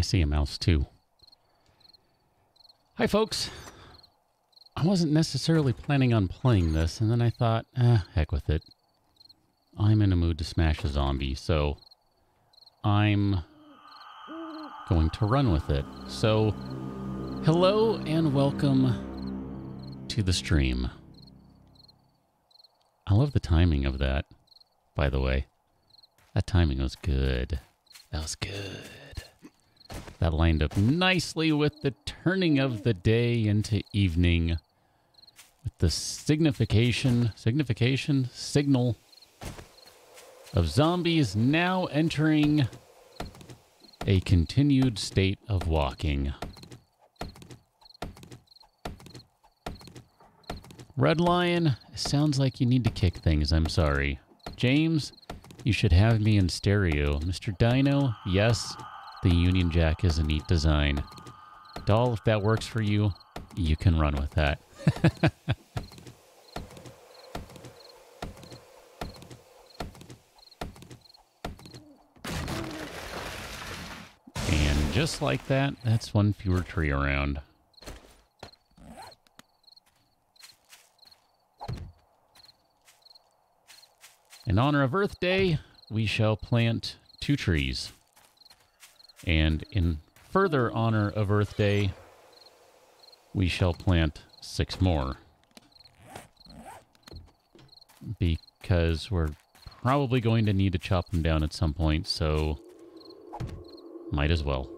I see a mouse too. Hi, folks. I wasn't necessarily planning on playing this, and then I thought, heck with it. I'm in a mood to smash a zombie, so I'm going to run with it. So, hello and welcome to the stream. I love the timing of that, by the way. That timing was good. That was good. That lined up nicely with the turning of the day into evening. With the signal of zombies now entering a continued state of walking. Red Lion, sounds like you need to kick things, I'm sorry. James, you should have me in stereo. Mr. Dino, yes, the Union Jack is a neat design. Doll, if that works for you, you can run with that. And just like that, that's one fewer tree around. In honor of Earth Day, we shall plant 2 trees. And in further honor of Earth Day, we shall plant 6 more. Because we're probably going to need to chop them down at some point, so might as well.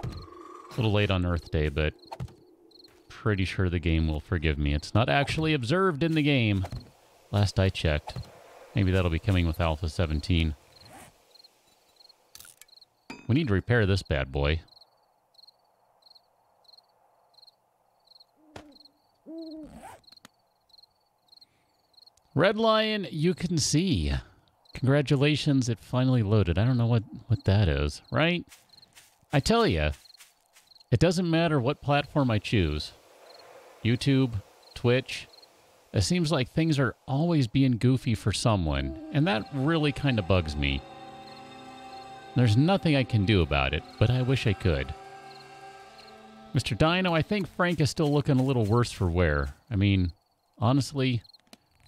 A little late on Earth Day, but pretty sure the game will forgive me. It's not actually observed in the game, last I checked. Maybe that'll be coming with Alpha 17. We need to repair this bad boy. Red Lion, you can see. Congratulations, it finally loaded. I don't know what that is, right? I tell you, it doesn't matter what platform I choose. YouTube, Twitch. It seems like things are always being goofy for someone, and that really kind of bugs me. There's nothing I can do about it, but I wish I could. Mr. Dino, I think Frank is still looking a little worse for wear. I mean, honestly,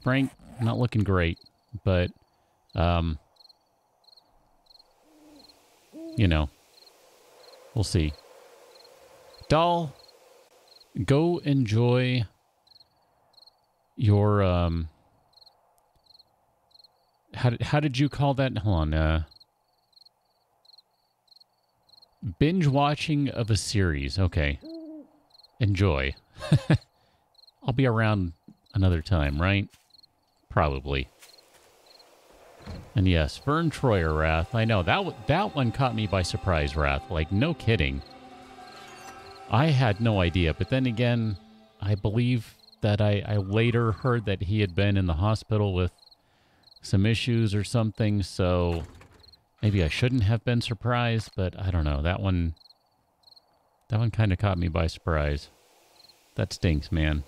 Frank, not looking great, but, you know, we'll see. Doll, go enjoy your, how did you call that? Hold on, binge watching of a series. Okay. Enjoy. I'll be around another time, right? Probably. And yes, Vern Troyer, Wrath. I know, that one caught me by surprise, Wrath. Like, no kidding. I had no idea, but then again, I believe that I later heard that he had been in the hospital with some issues or something, so maybe I shouldn't have been surprised, but I don't know. That one kind of caught me by surprise. That stinks, man.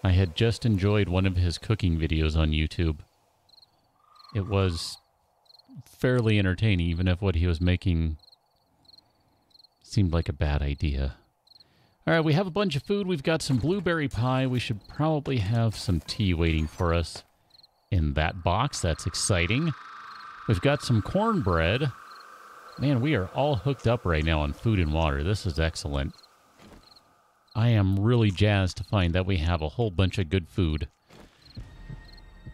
I had just enjoyed one of his cooking videos on YouTube. It was fairly entertaining, even if what he was making seemed like a bad idea. All right, we have a bunch of food. We've got some blueberry pie. We should probably have some tea waiting for us in that box. That's exciting. We've got some cornbread. Man, we are all hooked up right now on food and water. This is excellent. I am really jazzed to find that we have a whole bunch of good food.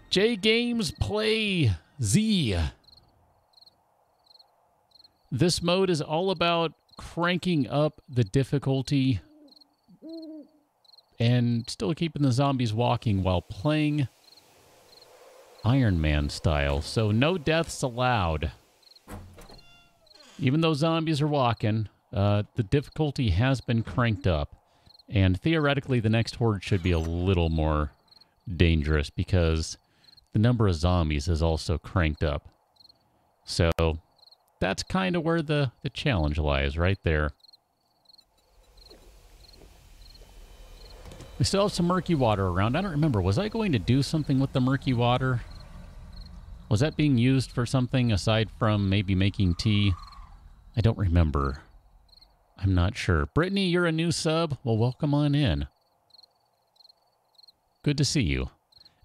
J Games Play Z. This mode is all about cranking up the difficulty and still keeping the zombies walking while playing Ironman style. So no deaths allowed. Even though zombies are walking, the difficulty has been cranked up. And theoretically, the next horde should be a little more dangerous because the number of zombies is also cranked up. So that's kind of where the challenge lies, right there. We still have some murky water around. I don't remember. Was I going to do something with the murky water? Was that being used for something aside from maybe making tea? I don't remember. I'm not sure. Brittany, you're a new sub? Well, welcome on in. Good to see you.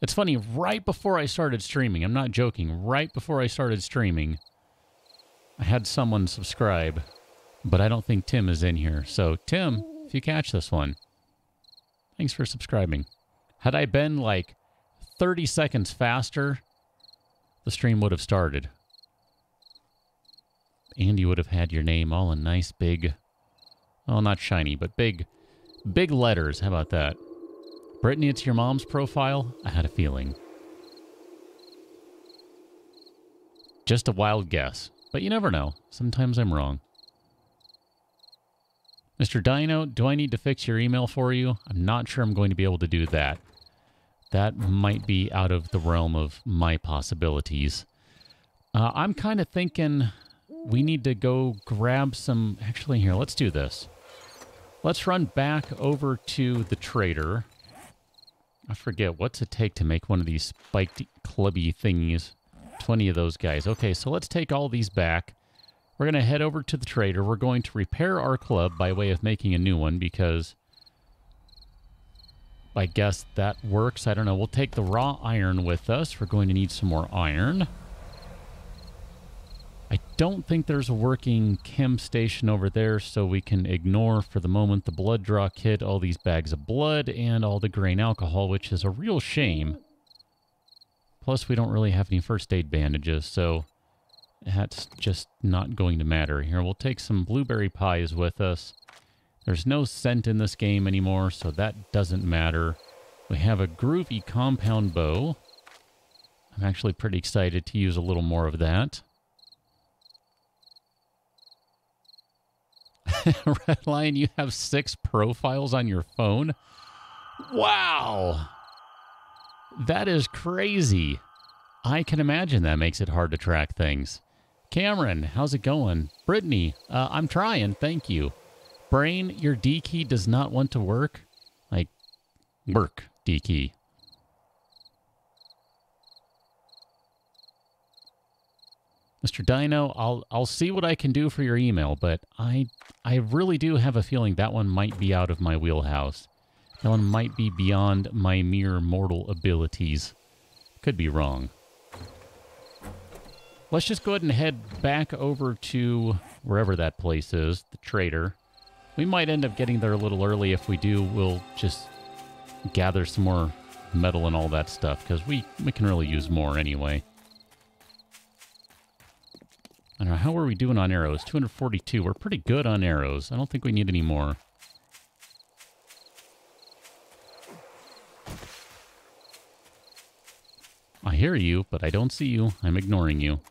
It's funny, right before I started streaming, I'm not joking, right before I started streaming, I had someone subscribe, but I don't think Tim is in here. So, Tim, if you catch this one, thanks for subscribing. Had I been like 30 seconds faster, the stream would have started. And you would have had your name all in nice big, well, not shiny, but big letters. How about that? Brittany, it's your mom's profile? I had a feeling. Just a wild guess. But you never know. Sometimes I'm wrong. Mr. Dino, do I need to fix your email for you? I'm not sure I'm going to be able to do that. That might be out of the realm of my possibilities. I'm kind of thinking we need to go grab some... Actually, here, let's do this. Let's run back over to the trader. I forget, what's it take to make one of these spiked clubby thingies? 20 of those guys. Okay, so let's take all these back. We're going to head over to the trader. We're going to repair our club by way of making a new one because I guess that works. I don't know. We'll take the raw iron with us. We're going to need some more iron. I don't think there's a working chem station over there, so we can ignore for the moment the blood draw kit, all these bags of blood, and all the grain alcohol, which is a real shame. Plus, we don't really have any first aid bandages, so that's just not going to matter. Here, we'll take some blueberry pies with us. There's no scent in this game anymore, so that doesn't matter. We have a groovy compound bow. I'm actually pretty excited to use a little more of that. Red Lion, you have 6 profiles on your phone? Wow! That is crazy. I can imagine that makes it hard to track things. Cameron, how's it going? Brittany, I'm trying, thank you. Brain, your D key does not want to work? Like, work D key. Mr. Dino, I'll see what I can do for your email, but I really do have a feeling that one might be out of my wheelhouse. That one might be beyond my mere mortal abilities. Could be wrong. Let's just go ahead and head back over to wherever that place is, the trader. We might end up getting there a little early. If we do, we'll just gather some more metal and all that stuff, because we can really use more anyway. I don't know, how are we doing on arrows? 242. We're pretty good on arrows. I don't think we need any more. I hear you, but I don't see you. I'm ignoring you.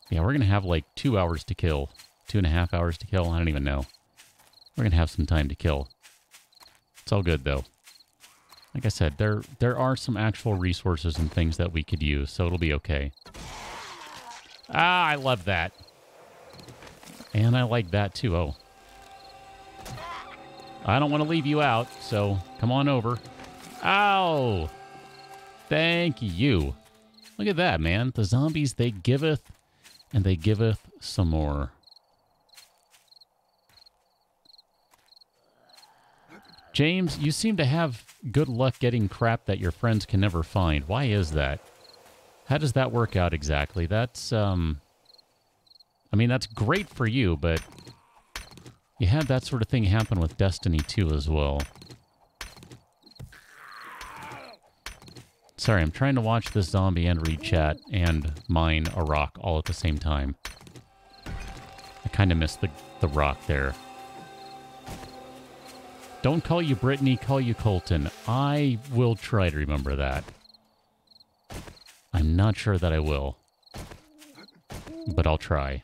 Yeah, we're going to have like 2 hours to kill. 2.5 hours to kill. I don't even know. We're going to have some time to kill. It's all good, though. Like I said, there are some actual resources and things that we could use, so it'll be okay. Ah, I love that. And I like that, too. Oh. I don't want to leave you out, so come on over. Ow! Thank you. Look at that, man. The zombies, they giveth, and they giveth some more. James, you seem to have good luck getting crap that your friends can never find. Why is that? How does that work out exactly? That's, I mean, that's great for you, but you had that sort of thing happen with Destiny 2 as well. Sorry, I'm trying to watch this zombie and read chat and mine a rock all at the same time. I kind of missed the rock there. Don't call you Brittany, call you Colton. I will try to remember that. I'm not sure that I will, but I'll try.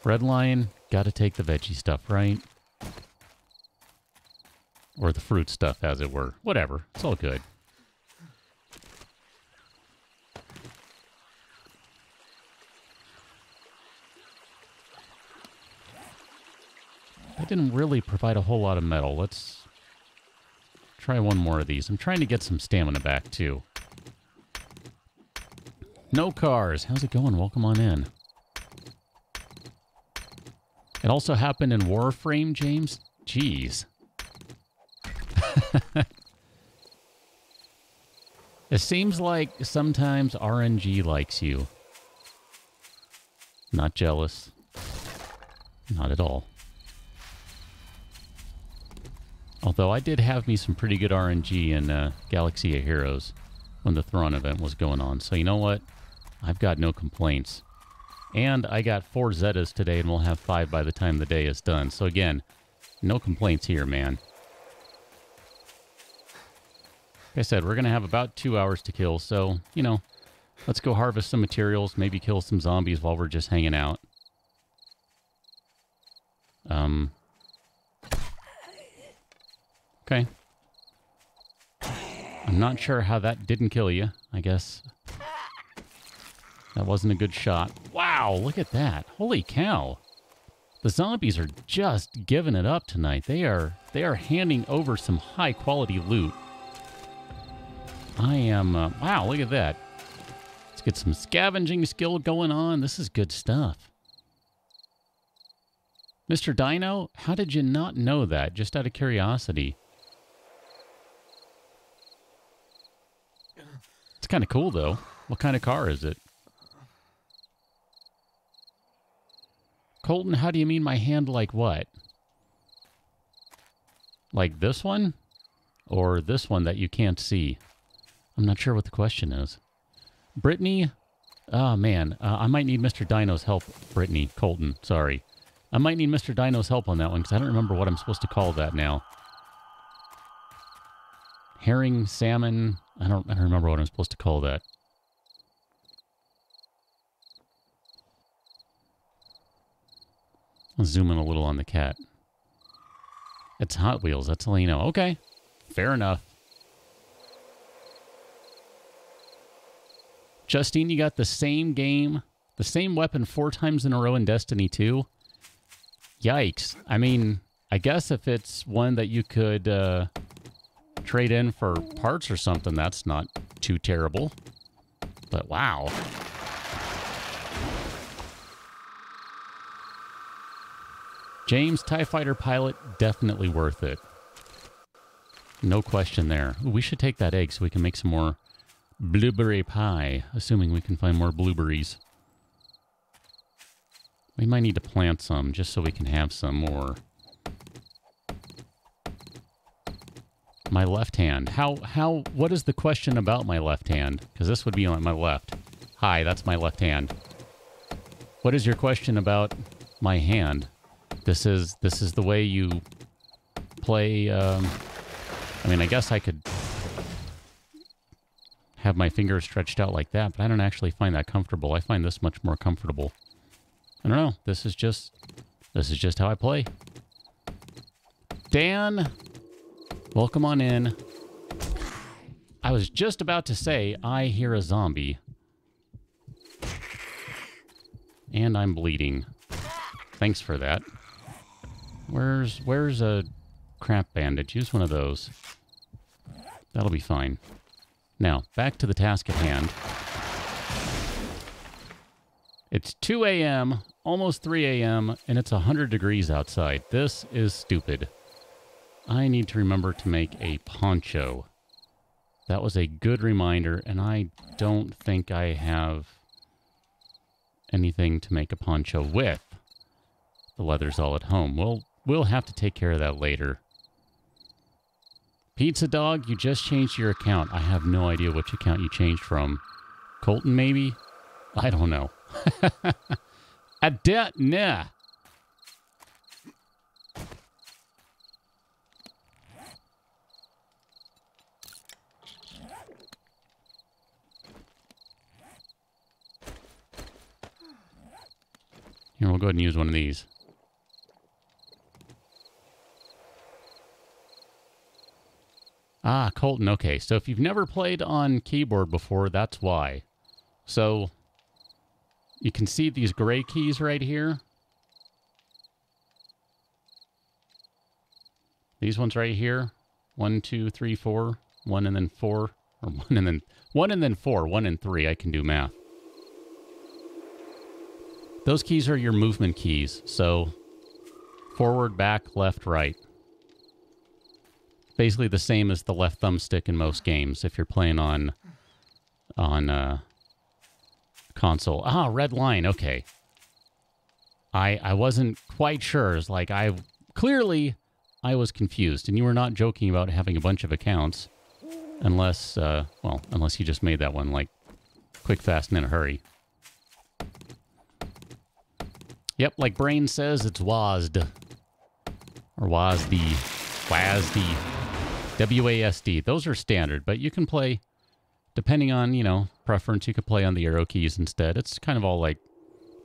Red Lion, gotta take the veggie stuff, right? Or the fruit stuff, as it were. Whatever, it's all good. That didn't really provide a whole lot of metal. Let's try one more of these. I'm trying to get some stamina back, too. No cars. How's it going? Welcome on in. It also happened in Warframe, James? Jeez. It seems like sometimes RNG likes you. Not jealous. Not at all. Although I did have me some pretty good RNG in Galaxy of Heroes when the Thrawn event was going on. So you know what? I've got no complaints. And I got 4 Zetas today, and we'll have 5 by the time the day is done. So again, no complaints here, man. Like I said, we're going to have about 2 hours to kill. So, you know, let's go harvest some materials, maybe kill some zombies while we're just hanging out. Okay. I'm not sure how that didn't kill you. I guess that wasn't a good shot. Wow, look at that. Holy cow. The zombies are just giving it up tonight. They are handing over some high quality loot. I am, wow, look at that. Let's get some scavenging skill going on. This is good stuff. Mr. Dino, how did you not know that? Just out of curiosity. It's kind of cool, though. What kind of car is it? Colton, how do you mean my hand like what? Like this one? Or this one that you can't see? I'm not sure what the question is. Brittany? Oh, man. I might need Mr. Dino's help. Brittany. Colton. Sorry. I might need Mr. Dino's help on that one because I don't remember what I'm supposed to call that now. Herring, salmon. I don't remember what I'm supposed to call that. I'll zoom in a little on the cat. It's Hot Wheels. That's all you know. Okay. Fair enough. Justine, you got the same game, the same weapon 4 times in a row in Destiny 2? Yikes. I mean, I guess if it's one that you could trade in for parts or something, that's not too terrible. But wow. James, TIE Fighter pilot, definitely worth it. No question there. Ooh, we should take that egg so we can make some more blueberry pie, assuming we can find more blueberries. We might need to plant some just so we can have some more. My left hand. What is the question about my left hand? Because this would be on my left. Hi, that's my left hand. What is your question about my hand? This is the way you play, I mean, I guess I could have my fingers stretched out like that, but I don't actually find that comfortable. I find this much more comfortable. I don't know. This is just how I play. Dan, welcome on in. I was just about to say, I hear a zombie. And I'm bleeding. Thanks for that. Where's a crap bandage? Use one of those. That'll be fine. Now, back to the task at hand. It's 2 a.m., almost 3 a.m., and it's 100 degrees outside. This is stupid. I need to remember to make a poncho. That was a good reminder, and I don't think I have anything to make a poncho with. The leather's all at home. We'll have to take care of that later. Pizza Dog, you just changed your account. I have no idea which account you changed from. Colton, maybe? I don't know. Nah. Here, we'll go ahead and use one of these. Ah, Colton, okay. So if you've never played on keyboard before, that's why. So you can see these gray keys right here. These ones right here. 1, 2, 3, 4. 1 and then 4. Or 1 and then 1 and then 4. 1 and 3. I can do math. Those keys are your movement keys. So forward, back, left, right. Basically the same as the left thumbstick in most games if you're playing on console. Ah, red line. Okay. I wasn't quite sure. It's like clearly I was confused, and you were not joking about having a bunch of accounts unless unless you just made that one like quick, fast, and in a hurry. Yep, like Brain says, it's WASD. Or WASD. WASD. WASD. Those are standard, but you can play, depending on, you know, preference, you could play on the arrow keys instead. It's kind of all, like,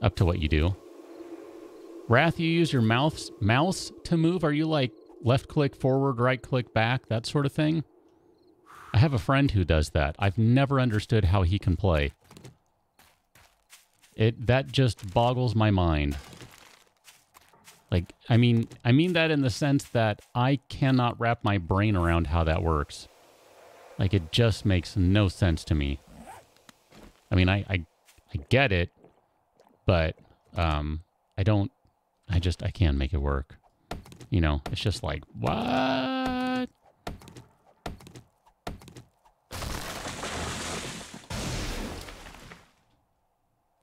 up to what you do. Wrath, you use your mouse to move? Are you, like, left-click forward, right-click back, that sort of thing? I have a friend who does that. I've never understood how he can play. That just boggles my mind. Like, I mean that in the sense that I cannot wrap my brain around how that works. Like, it just makes no sense to me. I mean, I get it, but I can't make it work. You know, it's just like, what?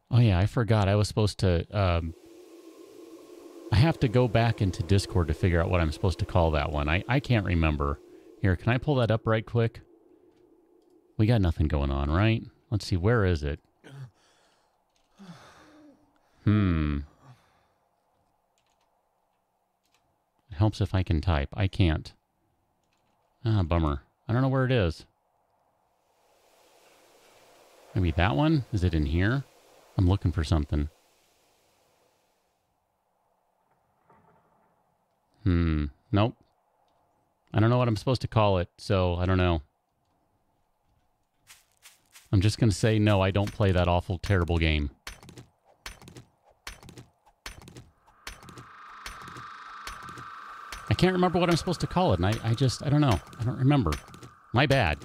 Oh yeah, I forgot. I was supposed to, I have to go back into Discord to figure out what I'm supposed to call that one. I can't remember. Here, can I pull that up right quick? We got nothing going on, right? Let's see, where is it? It helps if I can type. I can't. Ah, bummer. I don't know where it is. Maybe that one? Is it in here? I'm looking for something. Nope. I don't know what I'm supposed to call it, so I don't know. I'm just going to say no, I don't play that awful, terrible game. I can't remember what I'm supposed to call it, and I don't know. I don't remember. My bad.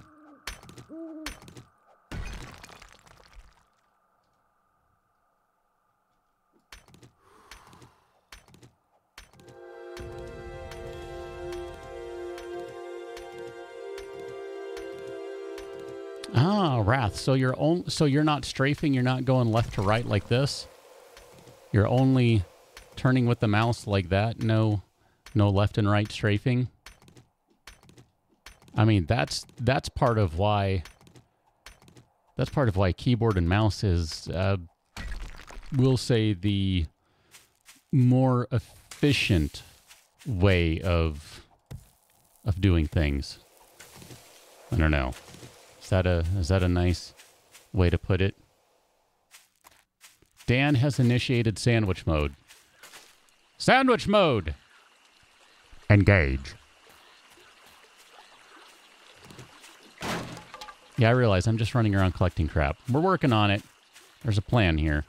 Ah, Wrath. So you're not strafing, you're not going left to right like this. You're only turning with the mouse like that. No left and right strafing. I mean, that's part of why keyboard and mouse is we'll say the more efficient way of doing things. I don't know. Is that a nice way to put it? Dan has initiated sandwich mode. Sandwich mode! Engage. Yeah, I realize I'm just running around collecting crap. We're working on it. There's a plan here.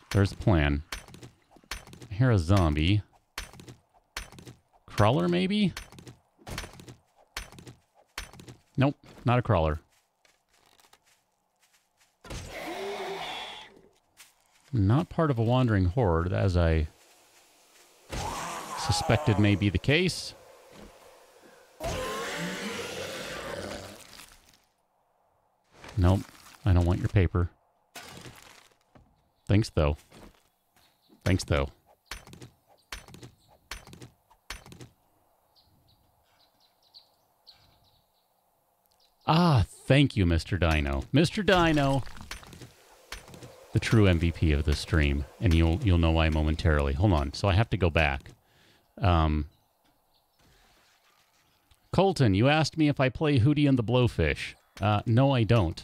There's a plan. I hear a zombie. Crawler, maybe? Nope, not a crawler. Not part of a wandering horde, as I suspected may be the case. Nope, I don't want your paper. Thanks, though. Thanks, though. Ah, thank you, Mr. Dino. Mr. Dino, the true MVP of this stream, and you'll know why momentarily. Hold on, so I have to go back. Colton, you asked me if I play Hootie and the Blowfish. No, I don't.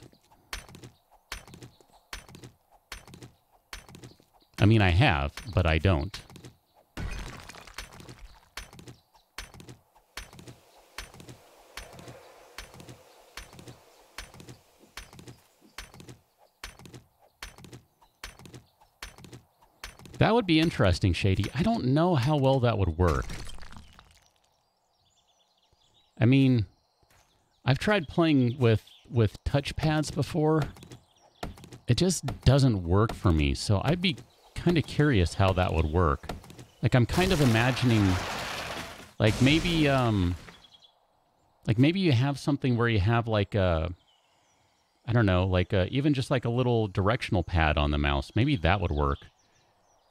I mean, I have, but I don't. That would be interesting, Shady. I don't know how well that would work. mean, I've tried playing with touchpads before. It just doesn't work for me, so I'd be kind of curious how that would work. Like, I'm kind of imagining, like, maybe you have something where you have, like, a, I don't know, like, even just, like, a little directional pad on the mouse. Maybe that would work.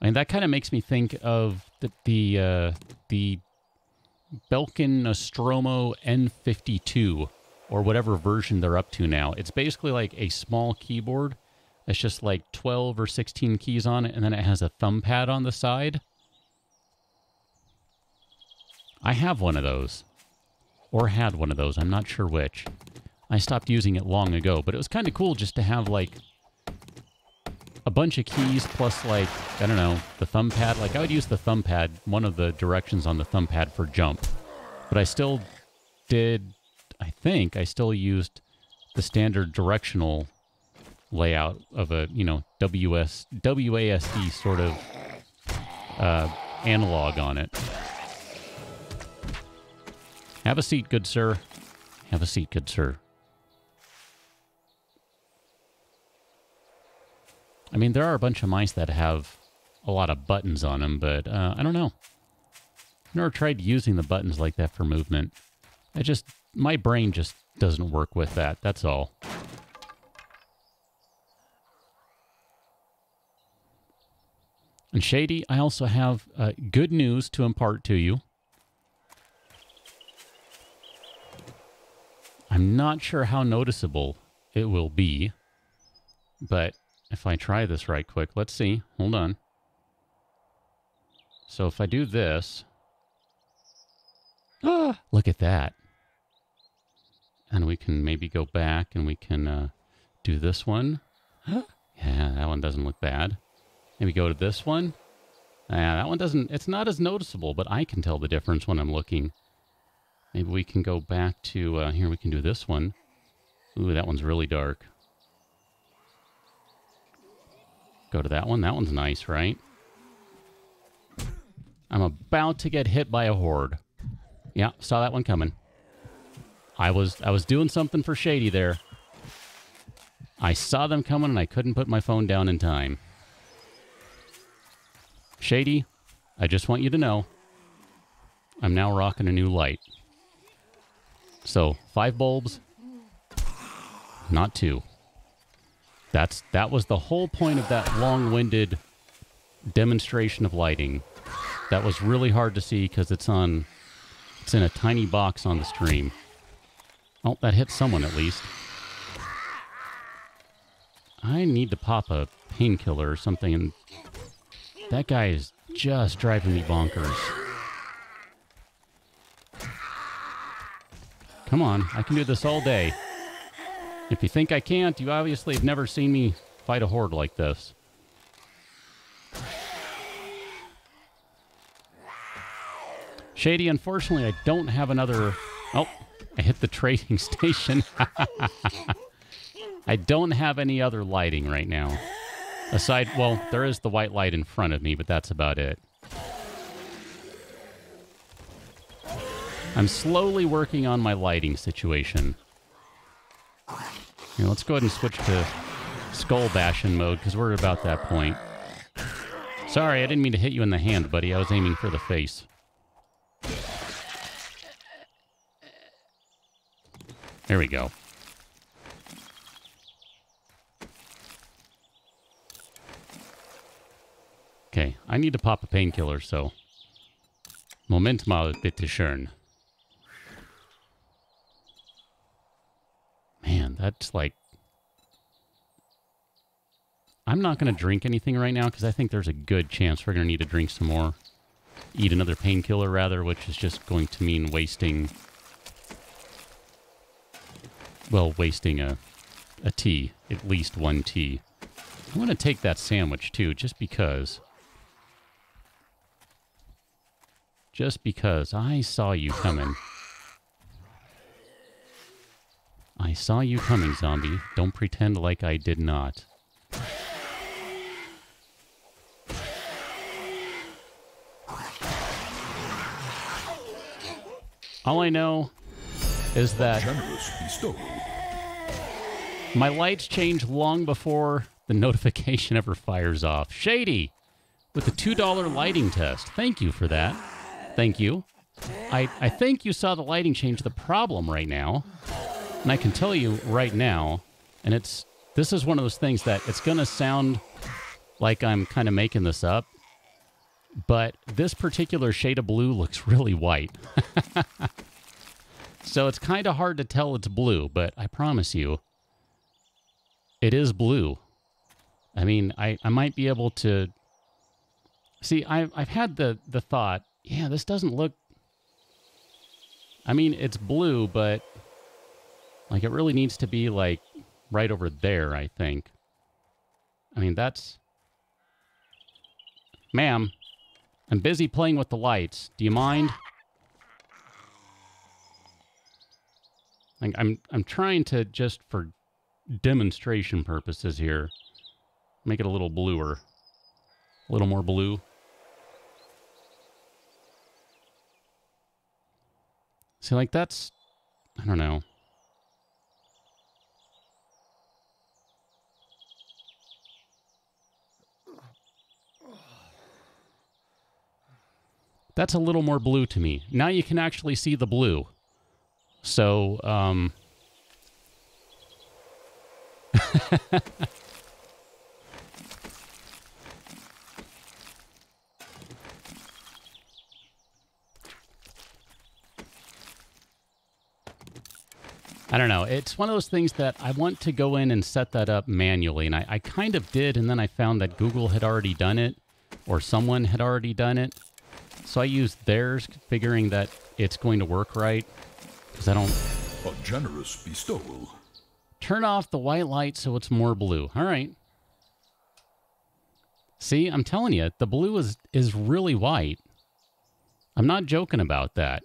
I mean, that kind of makes me think of the Belkin Nostromo N52, or whatever version they're up to now. It's basically like a small keyboard. It's just like 12 or 16 keys on it, and then it has a thumb pad on the side. I have one of those. Or had one of those. I'm not sure which. I stopped using it long ago, but it was kind of cool just to have, like, a bunch of keys plus, like, I don't know, the thumb pad. Like, I would use the thumb pad, one of the directions on the thumb pad for jump. But I still did, I think I still used the standard directional layout of a, you know, WASD sort of analog on it. Have a seat, good sir. Have a seat, good sir. I mean, there are a bunch of mice that have a lot of buttons on them, but I don't know. I've never tried using the buttons like that for movement. My brain just doesn't work with that, that's all. And Shady, I also have good news to impart to you. I'm not sure how noticeable it will be, but if I try this right quick, let's see. Hold on. So if I do this, look at that. And we can maybe go back and we can do this one. Yeah, that one doesn't look bad. Maybe go to this one. That one doesn't, it's not as noticeable, but I can tell the difference when I'm looking. Maybe we can go back to, here we can do this one. Ooh, that one's really dark. Go to that one. That one's nice, right? I'm about to get hit by a horde. Yeah, saw that one coming. I was doing something for Shady there. I saw them coming and I couldn't put my phone down in time. Shady, I just want you to know, I'm now rocking a new light. So, 5 bulbs, not 2. That was the whole point of that long-winded demonstration of lighting. That was really hard to see because it's in a tiny box on the stream. Oh, that hit someone at least. I need to pop a painkiller or something, and that guy is just driving me bonkers. Come on, I can do this all day. If you think I can't, you obviously have never seen me fight a horde like this. Shady, unfortunately, I don't have another... Oh, I hit the trading station. I don't have any other lighting right now. Aside, well, there is the white light in front of me, but that's about it. I'm slowly working on my lighting situation. Here, let's go ahead and switch to skull bashing mode, because we're about that point. Sorry, I didn't mean to hit you in the hand, buddy. I was aiming for the face. There we go. Okay, I need to pop a painkiller, so... Moment mal, bitte schön. Man, that's like... I'm not going to drink anything right now, because I think there's a good chance we're going to need to drink some more. Eat another painkiller, rather, which is just going to mean wasting... Well, wasting a tea. At least one tea. I want to take that sandwich, too, just because... Just because I saw you coming. I saw you coming, zombie. Don't pretend like I did not. All I know is that Generous bestowal. my lights change long before the notification ever fires off. Shady, with the $2 lighting test. Thank you for that. Thank you. I think you saw the lighting change. The problem right now, and I can tell you right now, and this is one of those things that it's going to sound like I'm kind of making this up, but this particular shade of blue looks really white. So it's kind of hard to tell it's blue, but I promise you, it is blue. I mean, I might be able to... See, I've had the thought, yeah, this doesn't look... I mean, it's blue, but like it really needs to be like right over there, I think. I mean, that's... Ma'am, I'm busy playing with the lights. Do you mind? Like, I'm trying to, just for demonstration purposes here, make it a little bluer. A little more blue. See, like, that's... I don't know. That's a little more blue to me. Now you can actually see the blue. So, I don't know. It's one of those things that I want to go in and set that up manually. And I kind of did, and then I found that Google had already done it, or someone had already done it. So I used theirs, figuring that it's going to work right. Because I don't... A generous bestowal. Turn off the white light so it's more blue. All right. See, I'm telling you, the blue is really white. I'm not joking about that.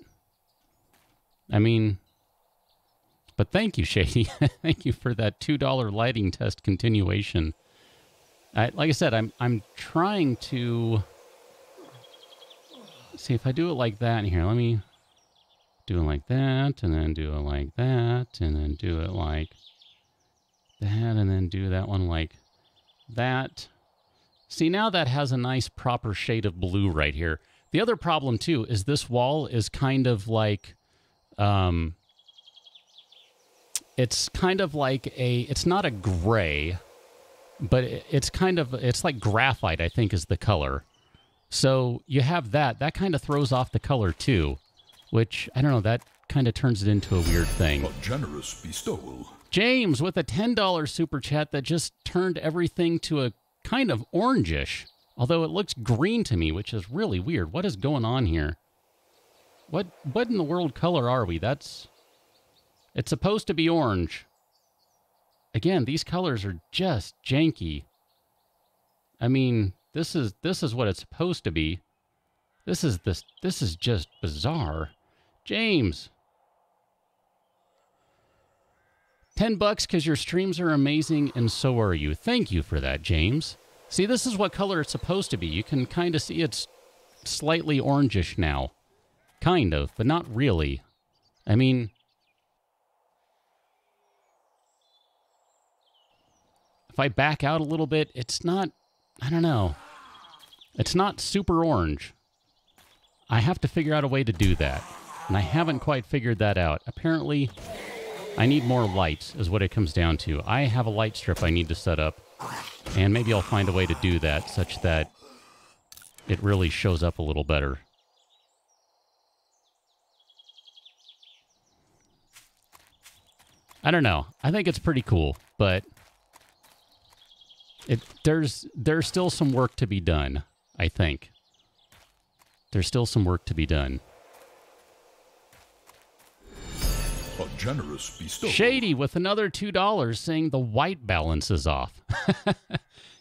I mean... But thank you, Shady. Thank you for that $2 lighting test continuation. Like I said, I'm trying to... See, if I do it like that in here, let me do it like that, and then do it like that, and then do it like that, and then do that one like that. See, now that has a nice proper shade of blue right here. The other problem, too, is this wall is kind of like... it's kind of like a... It's not a gray, but it's kind of... It's like graphite, I think, is the color. So you have that. That kind of throws off the color, too. Which, I don't know, that kind of turns it into a weird thing. A generous bestowal. James with a $10 super chat that just turned everything to a kind of orangish. Although it looks green to me, which is really weird. What is going on here? What in the world color are we? It's supposed to be orange. Again, these colors are just janky. I mean, this is what it's supposed to be. This is just bizarre. James. $10 because your streams are amazing and so are you. Thank you for that, James. See, this is what color it's supposed to be. You can kind of see it's slightly orangish now. Kind of, but not really. I mean... If I back out a little bit, it's not... I don't know. It's not super orange. I have to figure out a way to do that. And I haven't quite figured that out. Apparently, I need more lights, is what it comes down to. I have a light strip I need to set up. And maybe I'll find a way to do that such that it really shows up a little better. I don't know. I think it's pretty cool, but there's still some work to be done, I think. There's still some work to be done. A generous bestowal. Shady with another $2 saying the white balance is off.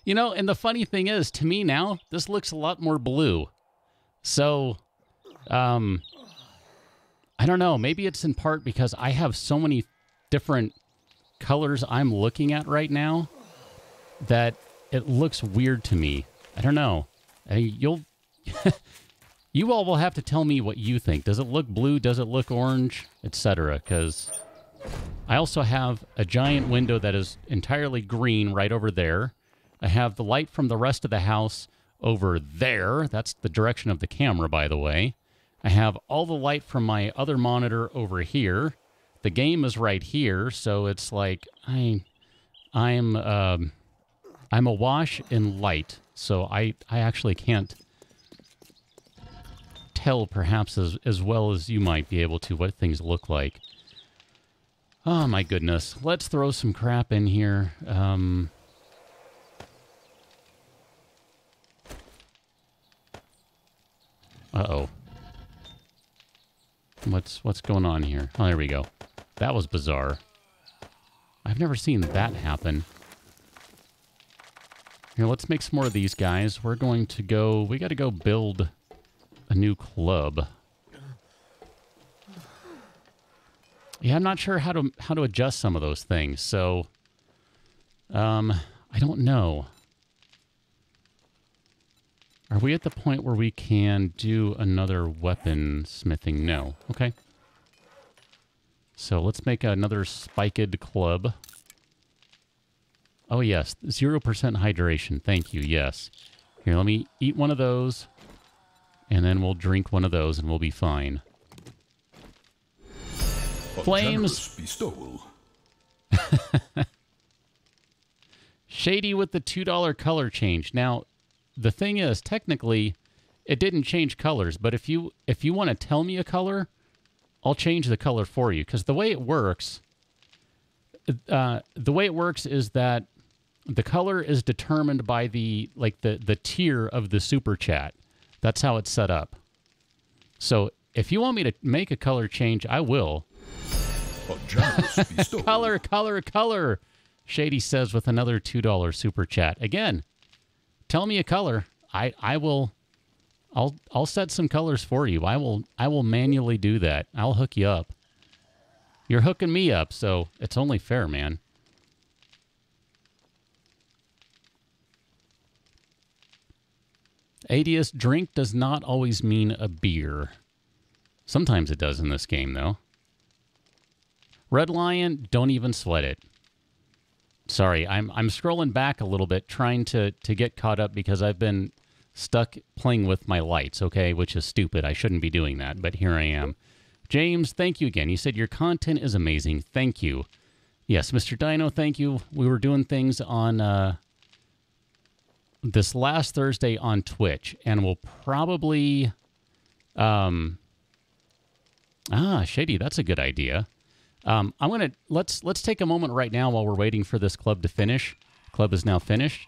You know, and the funny thing is, to me now, this looks a lot more blue. So, I don't know. Maybe it's in part because I have so many different colors I'm looking at right now that it looks weird to me. I don't know. You'll... You all will have to tell me what you think. Does it look blue? Does it look orange? Etc. Because I also have a giant window that is entirely green right over there. I have the light from the rest of the house over there. That's the direction of the camera, by the way. I have all the light from my other monitor over here. The game is right here, so it's like I'm awash in light, so I actually can't tell perhaps as well as you might be able to what things look like. Oh my goodness. Let's throw some crap in here. Uh-oh. What's going on here? Oh, there we go. That was bizarre. I've never seen that happen. Here, let's make some more of these guys. We're going to go... We got to go build a new club. Yeah, I'm not sure how to adjust some of those things, so... I don't know. Are we at the point where we can do another weapon smithing? No. Okay. So let's make another spiked club. Oh, yes. 0% hydration. Thank you. Yes. Here, let me eat one of those. And then we'll drink one of those and we'll be fine. Flames. Bestowal. Shady with the $2 color change. Now, the thing is, technically, it didn't change colors. But if you want to tell me a color, I'll change the color for you. Because the way it works, is that the color is determined by the tier of the super chat. That's how it's set up. So if you want me to make a color change, I will. Color. Shady says with another $2 super chat. Again, tell me a color. I'll set some colors for you. I will manually do that. I'll hook you up. You're hooking me up, so it's only fair, man. ADS drink does not always mean a beer. Sometimes it does in this game, though. Red Lion, don't even sweat it. Sorry, I'm scrolling back a little bit, trying to get caught up because I've been stuck playing with my lights, okay? Which is stupid. I shouldn't be doing that, but here I am. James, thank you again. You said your content is amazing. Thank you. Yes, Mr. Dino, thank you. We were doing things on this last Thursday on Twitch, and we'll probably... Shady, that's a good idea. Let's take a moment right now while we're waiting for this club to finish. Club is now finished.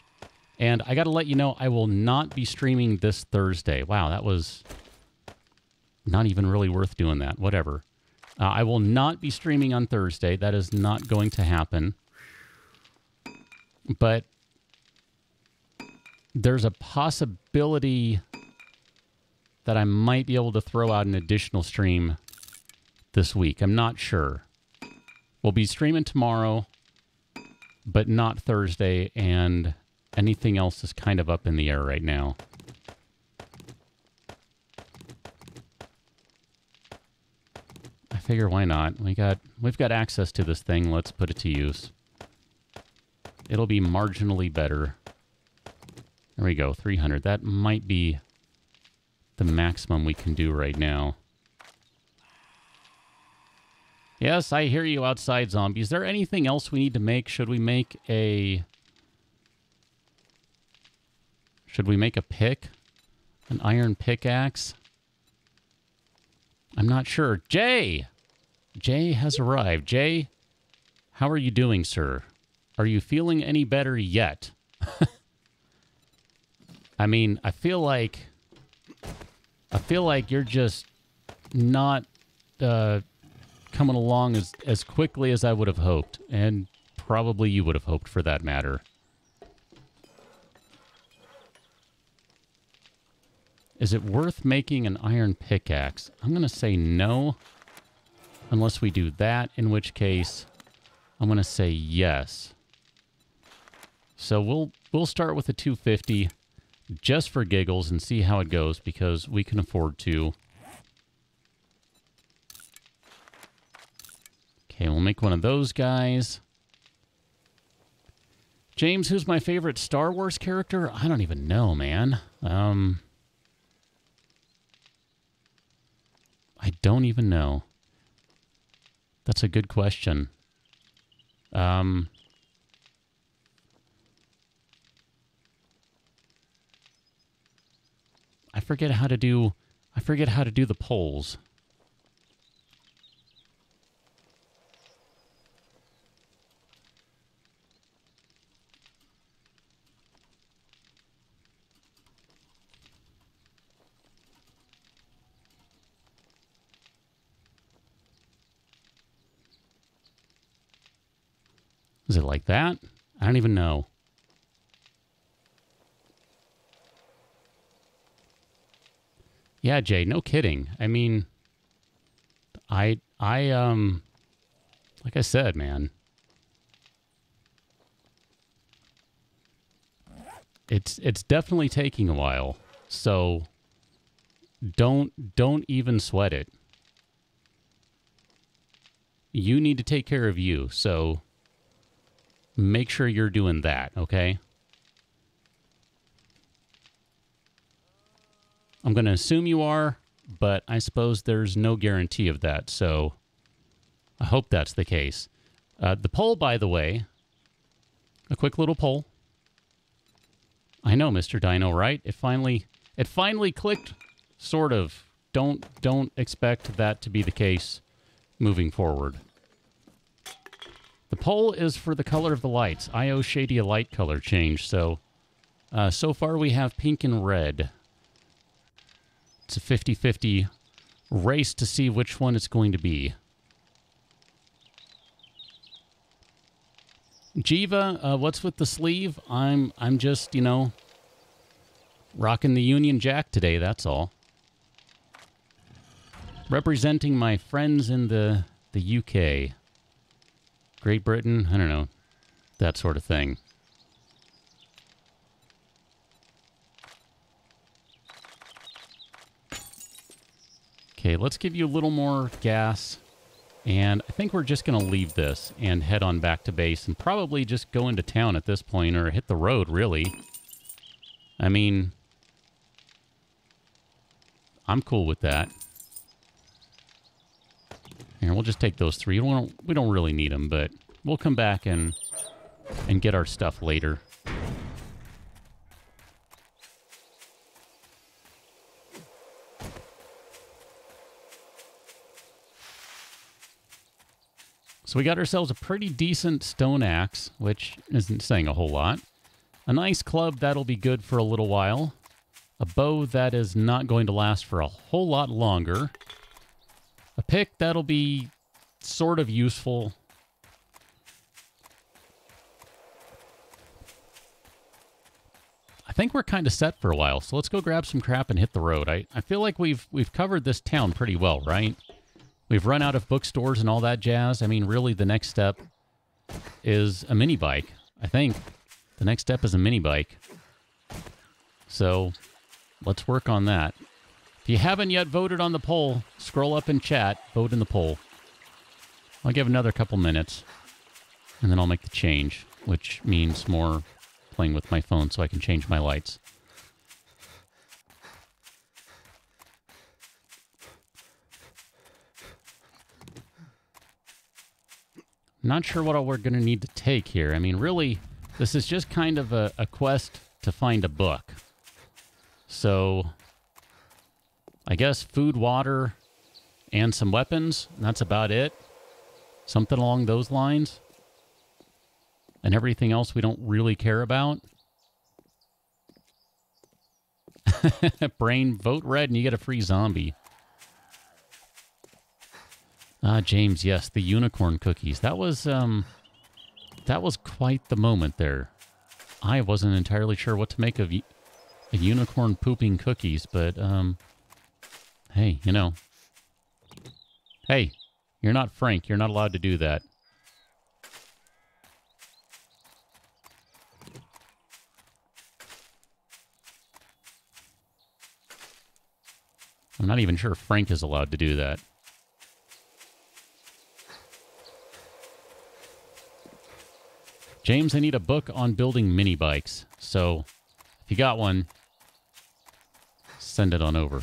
And I got to let you know, I will not be streaming this Thursday. Wow, that was not even really worth doing that. Whatever. I will not be streaming on Thursday. That is not going to happen. But there's a possibility that I might be able to throw out an additional stream this week. I'm not sure. We'll be streaming tomorrow, but not Thursday, and anything else is kind of up in the air right now. I figure why not? We've got access to this thing. Let's put it to use. It'll be marginally better. There we go, 300. That might be the maximum we can do right now. Yes, I hear you outside, zombie. Is there anything else we need to make? Should we make a pick? An iron pickaxe? I'm not sure. Jay! Jay has arrived. Jay, how are you doing, sir? Are you feeling any better yet? I mean, I feel like you're just not coming along as quickly as I would have hoped, and probably you would have hoped for that matter. Is it worth making an iron pickaxe? I'm going to say no, unless we do that, in which case I'm going to say yes. So we'll start with a 250. just for giggles and see how it goes because we can afford to. Okay, we'll make one of those guys. James, who's my favorite Star Wars character? I don't even know, man. I don't even know. That's a good question. I forget how to do the polls. Is it like that? I don't even know. Yeah, Jay, no kidding. I mean, like I said, man, it's definitely taking a while. So don't even sweat it. You need to take care of you. So make sure you're doing that, okay? I'm going to assume you are, but I suppose there's no guarantee of that, so I hope that's the case. The poll, by the way, a quick little poll. I know, Mr. Dino, right? It finally clicked, sort of. Don't expect that to be the case moving forward. The poll is for the color of the lights. I owe Shady a light color change, so far we have pink and red. It's a 50-50 race to see which one it's going to be. Jiva, what's with the sleeve? I'm just, rocking the Union Jack today, that's all. Representing my friends in the UK. Great Britain, I don't know, that sort of thing. Okay, let's give you a little more gas. And I think we're just going to leave this and head on back to base and probably just go into town at this point or hit the road, really. I mean, I'm cool with that. Here, we'll just take those three. We don't really need them, but we'll come back and get our stuff later. So we got ourselves a pretty decent stone axe, which isn't saying a whole lot. A nice club, that'll be good for a little while. A bow that is not going to last for a whole lot longer. A pick, that'll be sort of useful. I think we're kind of set for a while, so let's go grab some crap and hit the road. I feel like we've covered this town pretty well, right? We've run out of bookstores and all that jazz. I mean, really, the next step is a mini bike. I think the next step is a mini bike. So let's work on that. If you haven't yet voted on the poll, scroll up in chat, vote in the poll. I'll give another couple minutes, and then I'll make the change, which means more playing with my phone so I can change my lights. Not sure what all we're going to need to take here. I mean, really, this is just kind of a quest to find a book. So, I guess food, water, and some weapons. And that's about it. Something along those lines. And everything else we don't really care about. Brain, vote red and you get a free zombie. James, yes, the unicorn cookies. That was quite the moment there. I wasn't entirely sure what to make of a unicorn pooping cookies, but, hey, Hey, you're not Frank. You're not allowed to do that. I'm not even sure Frank is allowed to do that. James, I need a book on building mini bikes. So, if you got one, send it on over.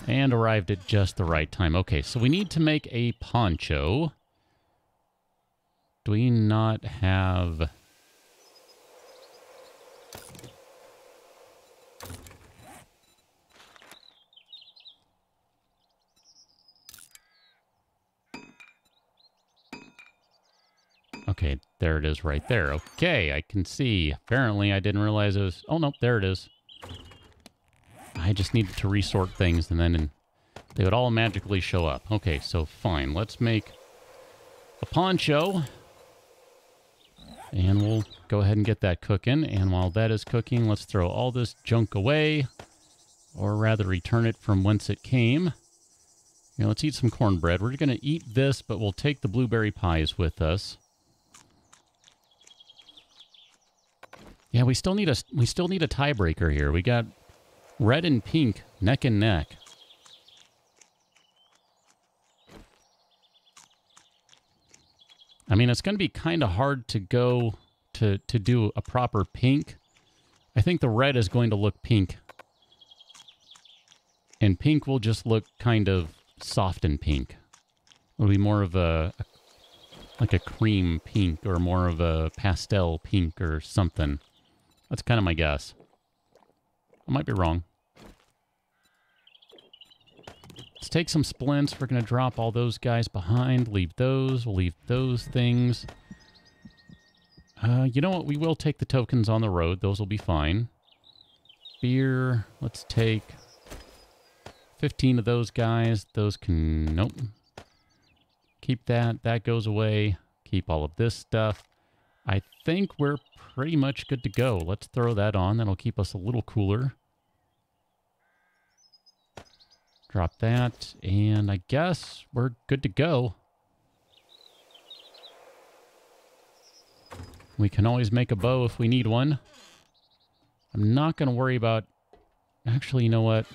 And arrived at just the right time. Okay, so we need to make a poncho. Do we not have... Okay, there it is right there. Okay, I can see. Apparently, I didn't realize it was... Oh, no, there it is. I just needed to resort things, and then they would all magically show up. Okay, so fine. Let's make a poncho. And we'll go ahead and get that cooking. And while that is cooking, let's throw all this junk away. Or rather, return it from whence it came. You know, let's eat some cornbread. We're going to eat this, but we'll take the blueberry pies with us. Yeah, we still need a tiebreaker here. We got red and pink neck and neck. I mean, it's going to be kind of hard to go to do a proper pink. I think the red is going to look pink. And pink will just look kind of soft and pink. It'll be more of like a cream pink or more of a pastel pink or something. That's kind of my guess. I might be wrong. Let's take some splints. We're going to drop all those guys behind. Leave those. We'll leave those things. You know what? We will take the tokens on the road. Those will be fine. Beer. Let's take 15 of those guys. Those can... Nope. Keep that. That goes away. Keep all of this stuff. I think we're pretty much good to go. Let's throw that on. That'll keep us a little cooler. Drop that. And I guess we're good to go. We can always make a bow if we need one. I'm not going to worry about... Actually, you know what?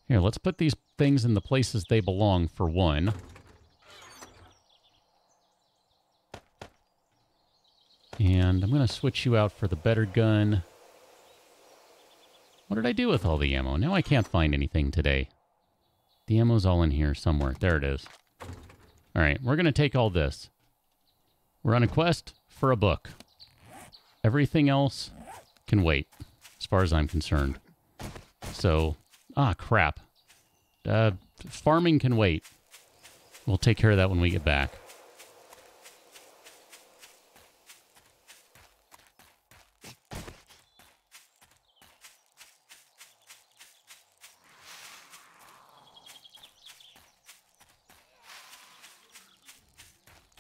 Here, let's put these things in the places they belong for one. And I'm going to switch you out for the better gun. What did I do with all the ammo? Now I can't find anything today. The ammo's all in here somewhere. There it is. All right, we're going to take all this. We're on a quest for a book. Everything else can wait, as far as I'm concerned. So, crap. Farming can wait. We'll take care of that when we get back.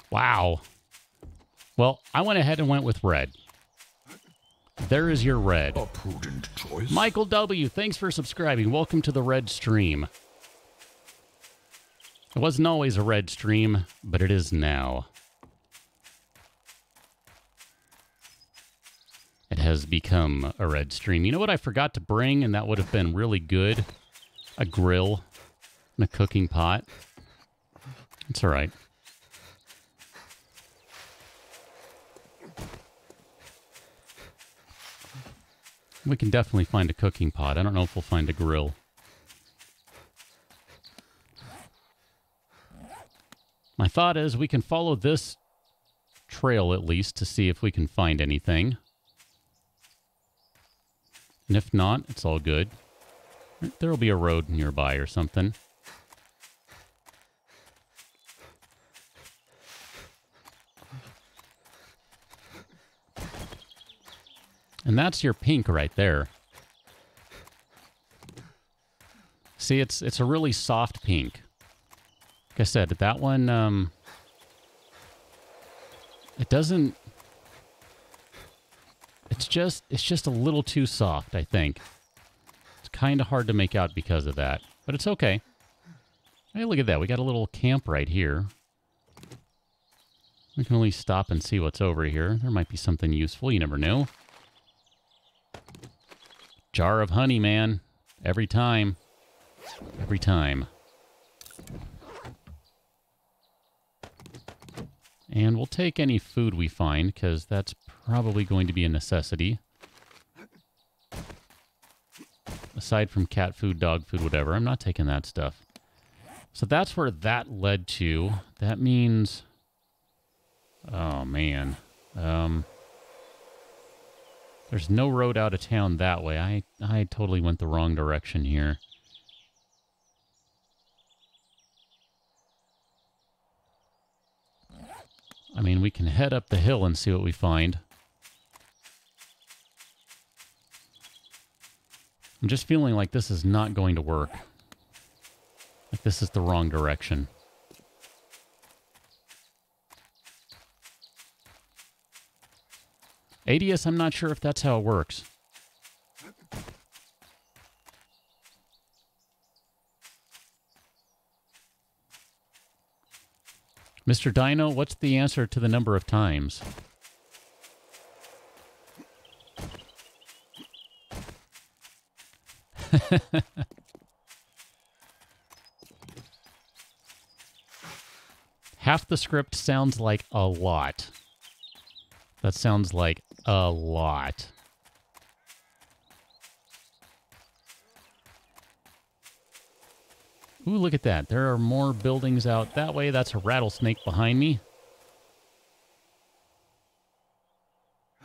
Wow. Well, I went ahead and went with red. There is your red. A prudent choice. Michael W., thanks for subscribing. Welcome to the red stream. It wasn't always a red stream, but it is now. It has become a red stream. You know what I forgot to bring, and that would have been really good? A grill and a cooking pot. It's all right. We can definitely find a cooking pot. I don't know if we'll find a grill. My thought is we can follow this trail at least to see if we can find anything. And if not, it's all good. There'll be a road nearby or something. And that's your pink right there. See, it's a really soft pink. Like I said, that one, it doesn't... It's just a little too soft, I think. It's kind of hard to make out because of that. But it's okay. Hey, look at that. We got a little camp right here. We can only stop and see what's over here. There might be something useful. You never know. Jar of honey, man. Every time. Every time. And we'll take any food we find, because that's probably going to be a necessity. Aside from cat food, dog food, whatever. I'm not taking that stuff. So that's where that led to. That means... Oh, man. There's no road out of town that way. I totally went the wrong direction here. I mean, we can head up the hill and see what we find. I'm just feeling like this is not going to work. Like this is the wrong direction. ADS, I'm not sure if that's how it works. Mr. Dino, what's the answer to the number of times? Half the script sounds like a lot. That sounds like a lot. Ooh, look at that. There are more buildings out that way. That's a rattlesnake behind me.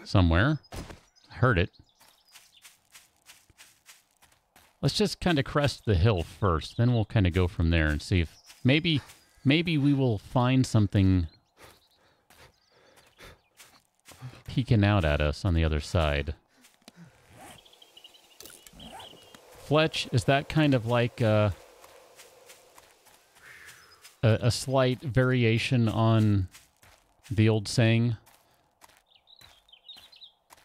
Somewhere. I heard it. Let's just kind of crest the hill first. Then we'll kind of go from there and see if maybe we will find something peeking out at us on the other side. Fletch, is that kind of like a slight variation on the old saying,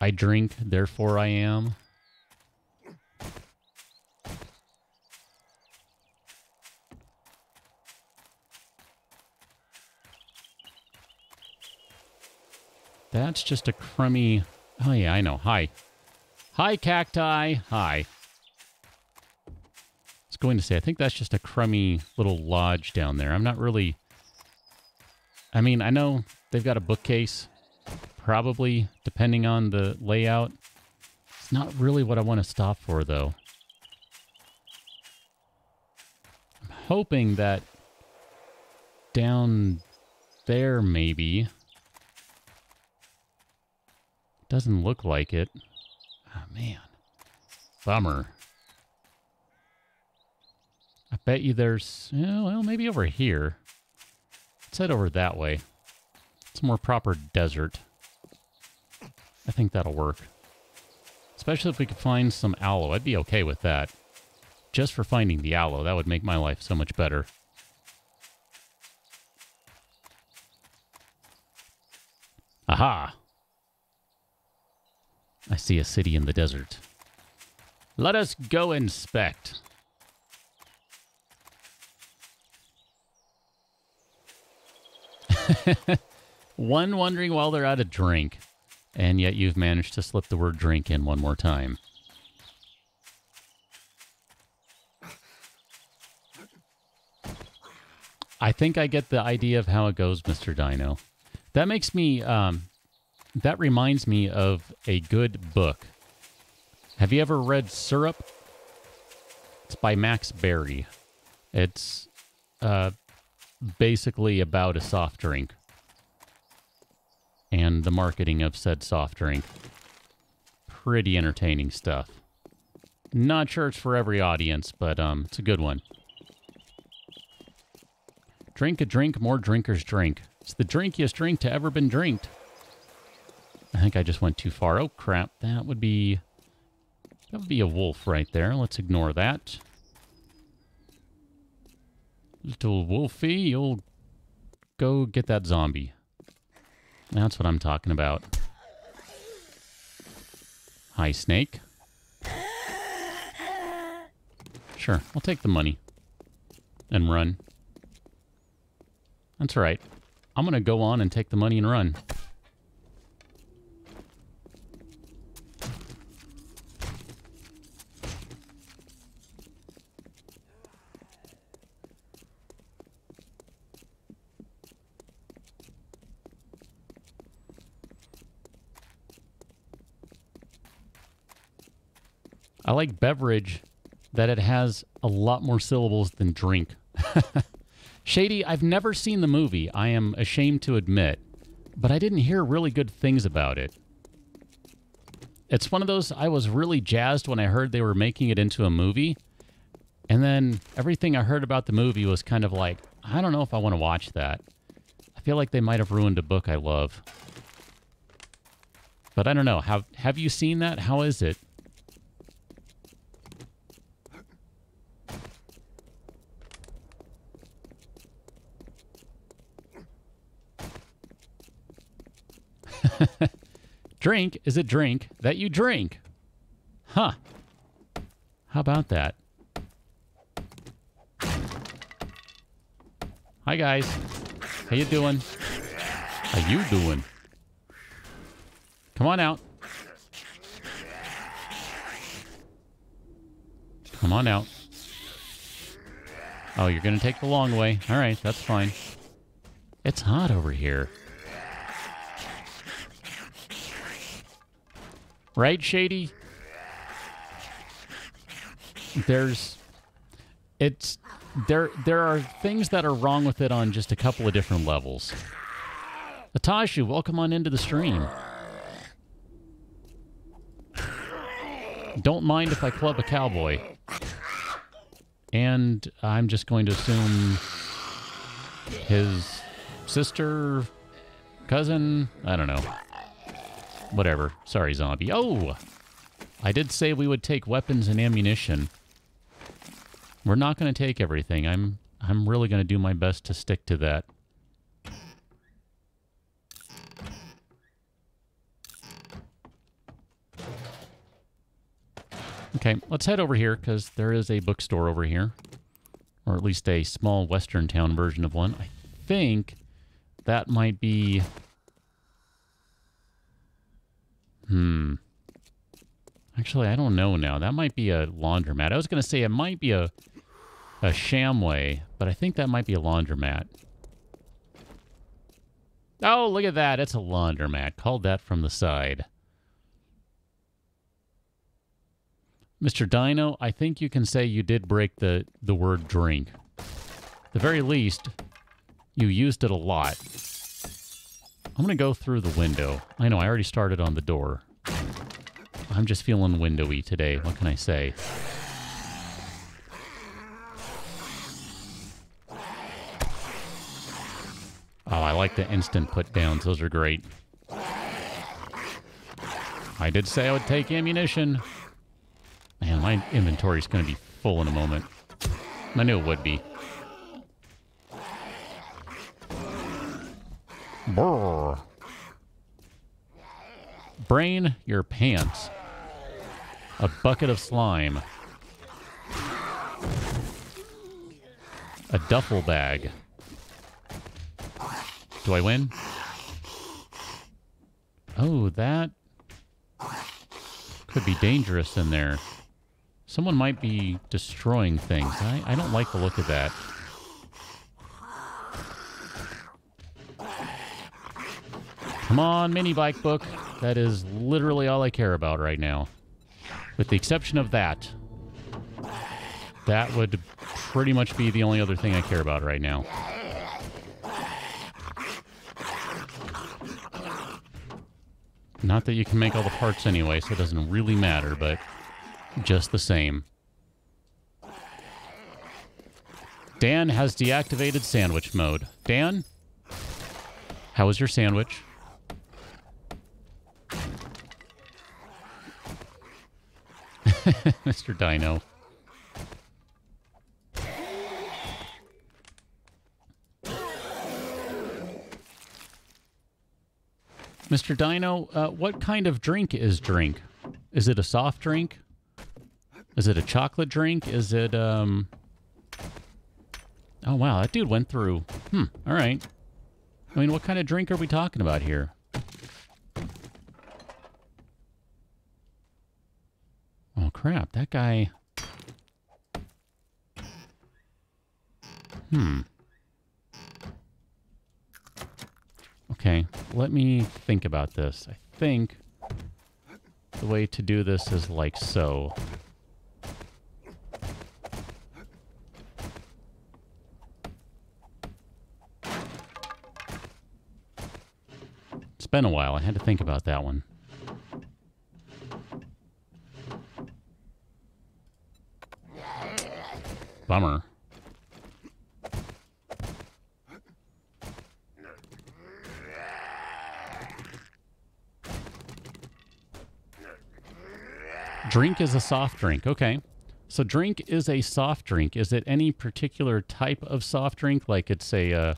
I drink, therefore I am? That's just a crummy... Oh, yeah, I know. Hi. Hi, cacti. Hi. I was going to say, I think that's just a crummy little lodge down there. I'm not really... I mean, I know they've got a bookcase, probably, depending on the layout. It's not really what I want to stop for, though. I'm hoping that down there, maybe... Doesn't look like it. Oh, man. Bummer. I bet you there's... well, maybe over here. Let's head over that way. It's a more proper desert. I think that'll work. Especially if we could find some aloe. I'd be okay with that. Just for finding the aloe. That would make my life so much better. Aha! I see a city in the desert. Let us go inspect. One wondering while they're out of drink, and yet you've managed to slip the word drink in one more time. I think I get the idea of how it goes, Mr. Dino. That makes me... that reminds me of a good book. Have you ever read Syrup? It's by Max Berry. It's basically about a soft drink and the marketing of said soft drink. Pretty entertaining stuff. Not sure it's for every audience, but it's a good one. Drink a drink, more drinkers drink. It's the drinkiest drink to ever been drinked. I think I just went too far. Oh, crap. That would be a wolf right there. Let's ignore that. Little wolfie, you'll go get that zombie. That's what I'm talking about. Hi, snake. Sure, I'll take the money. And run. That's all right. I'm going to go on and take the money and run. I like beverage that it has a lot more syllables than drink. Shady, I've never seen the movie, I am ashamed to admit, but I didn't hear really good things about it. It's one of those, I was really jazzed when I heard they were making it into a movie, and then everything I heard about the movie was kind of like, I don't know if I want to watch that. I feel like they might have ruined a book I love. But I don't know, have you seen that? How is it? Drink is a drink that you drink. Huh. How about that? Hi, guys. How you doing? How you doing? Come on out. Come on out. Oh, you're going to take the long way. All right, that's fine. It's hot over here. Right, Shady? There are things that are wrong with it on just a couple of different levels. Natasha, welcome on into the stream. Don't mind if I club a cowboy. And I'm just going to assume his sister, cousin, I don't know. Whatever. Sorry, zombie. Oh! I did say we would take weapons and ammunition. We're not going to take everything. I'm really going to do my best to stick to that. Okay, let's head over here, because there is a bookstore over here. Or at least a small western town version of one. I think that might be... Actually, I don't know now. That might be a laundromat. I was going to say it might be a Shamway, but I think that might be a laundromat. Oh, look at that. It's a laundromat. Called that from the side. Mr. Dino, I think you can say you did break the word drink. At the very least, you used it a lot. I'm going to go through the window. I know, I already started on the door. I'm just feeling windowy today. What can I say? Oh, I like the instant put downs. Those are great. I did say I would take ammunition. Man, my inventory's going to be full in a moment. I knew it would be. Brrr. Brain your pants. A bucket of slime. A duffel bag. Do I win? Oh, that could be dangerous in there. Someone might be destroying things. I don't like the look of that. Come on, mini bike book. That is literally all I care about right now. With the exception of that. That would pretty much be the only other thing I care about right now. Not that you can make all the parts anyway, so it doesn't really matter, but just the same. Dan has deactivated sandwich mode. Dan? How was your sandwich? Mr. Dino. Mr. Dino, what kind of drink is drink? Is it a soft drink? Is it a chocolate drink? Is it, Oh, wow, that dude went through. All right. I mean, what kind of drink are we talking about here? Oh, crap. That guy... Okay, let me think about this. I think the way to do this is like so. It's been a while. I had to think about that one. Bummer. Drink is a soft drink. Okay. So drink is a soft drink. Is it any particular type of soft drink? Like it's a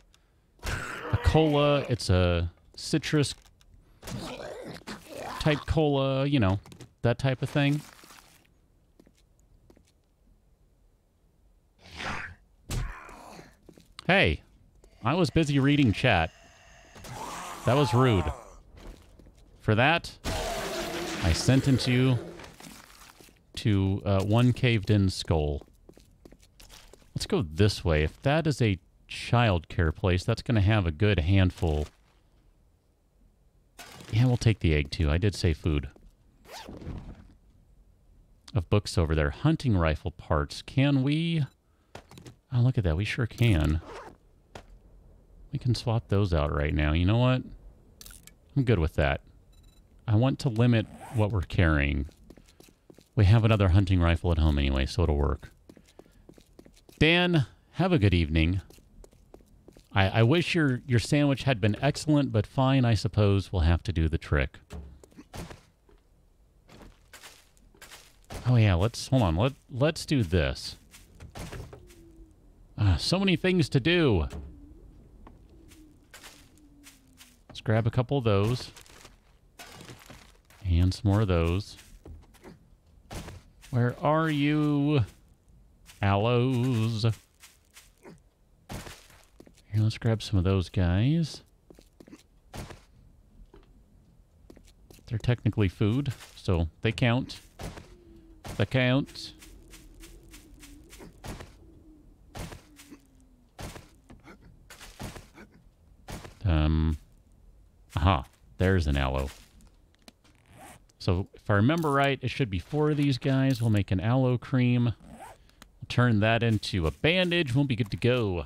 cola, it's a citrus type cola, you know, that type of thing? Hey, I was busy reading chat. That was rude. For that, I sentence you to one caved-in skull. Let's go this way. If that is a child care place, that's going to have a good handful. Yeah, we'll take the egg, too. I did say food. Of books over there. Hunting rifle parts. Can we... Oh, look at that. We sure can. We can swap those out right now. You know what? I'm good with that. I want to limit what we're carrying. We have another hunting rifle at home anyway, so it'll work. Dan, have a good evening. I wish your sandwich had been excellent, but fine, I suppose we'll have to do the trick. Oh yeah, hold on. Let's do this. So many things to do. Let's grab a couple of those. And some more of those. Where are you? Aloes. Here, let's grab some of those guys. They're technically food, so they count. They count. Aha, there's an aloe. So if I remember right, it should be 4 of these guys. We'll make an aloe cream. We'll turn that into a bandage. We'll be good to go.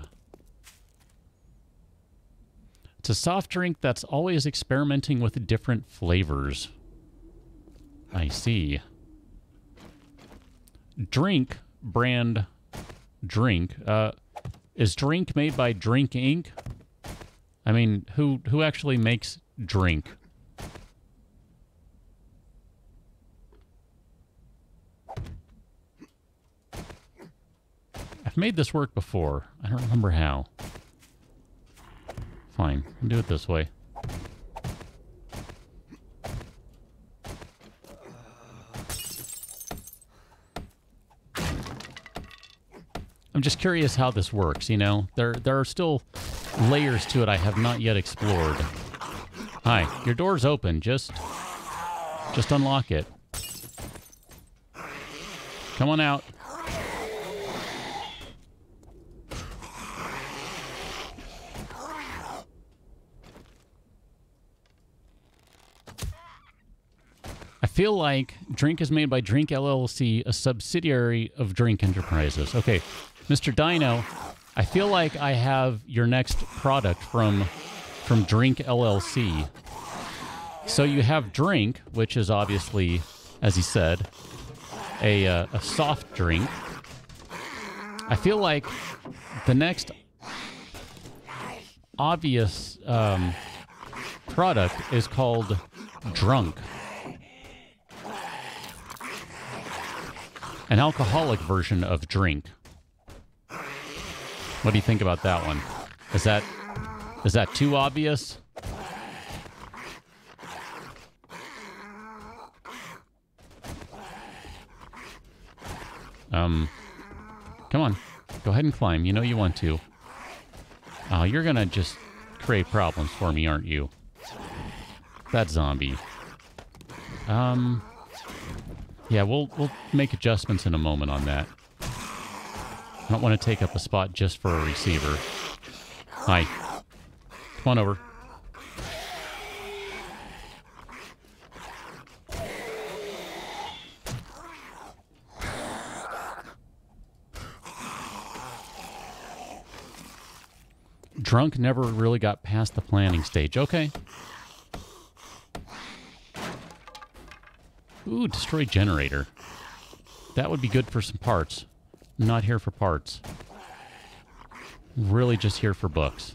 It's a soft drink that's always experimenting with different flavors. I see. Drink brand drink. Is drink made by Drink Inc.? I mean, who actually makes drink? I've made this work before. I don't remember how. Fine, I'll do it this way. I'm just curious how this works, you know? There are still layers to it I have not yet explored. Hi, your door's open. Just unlock it. Come on out. I feel like Drink is made by Drink LLC, a subsidiary of Drink Enterprises. Okay, Mr. Dino, I feel like I have your next product from Drink LLC. So you have Drink, which is obviously, as he said, a soft drink. I feel like the next obvious product is called Drunk. An alcoholic version of Drink. What do you think about that one? Is that too obvious? Come on. Go ahead and climb. You know you want to. Oh, you're gonna just create problems for me, aren't you? That zombie. Yeah, we'll make adjustments in a moment on that. I don't want to take up a spot just for a receiver. Hi. Come on over. Drunk never really got past the planning stage. Okay. Ooh, destroy generator. That would be good for some parts. I'm not here for parts. Really just here for books.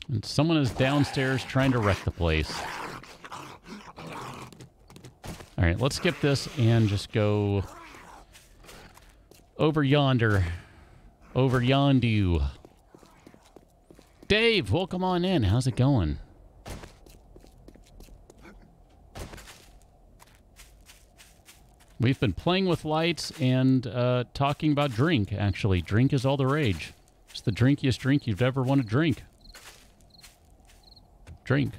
And someone is downstairs trying to wreck the place. All right, let's skip this and just go over yonder. Over yondu. Dave, welcome on in. How's it going? We've been playing with lights and talking about drink, actually. Drink is all the rage. It's the drinkiest drink you've ever want to drink. Drink.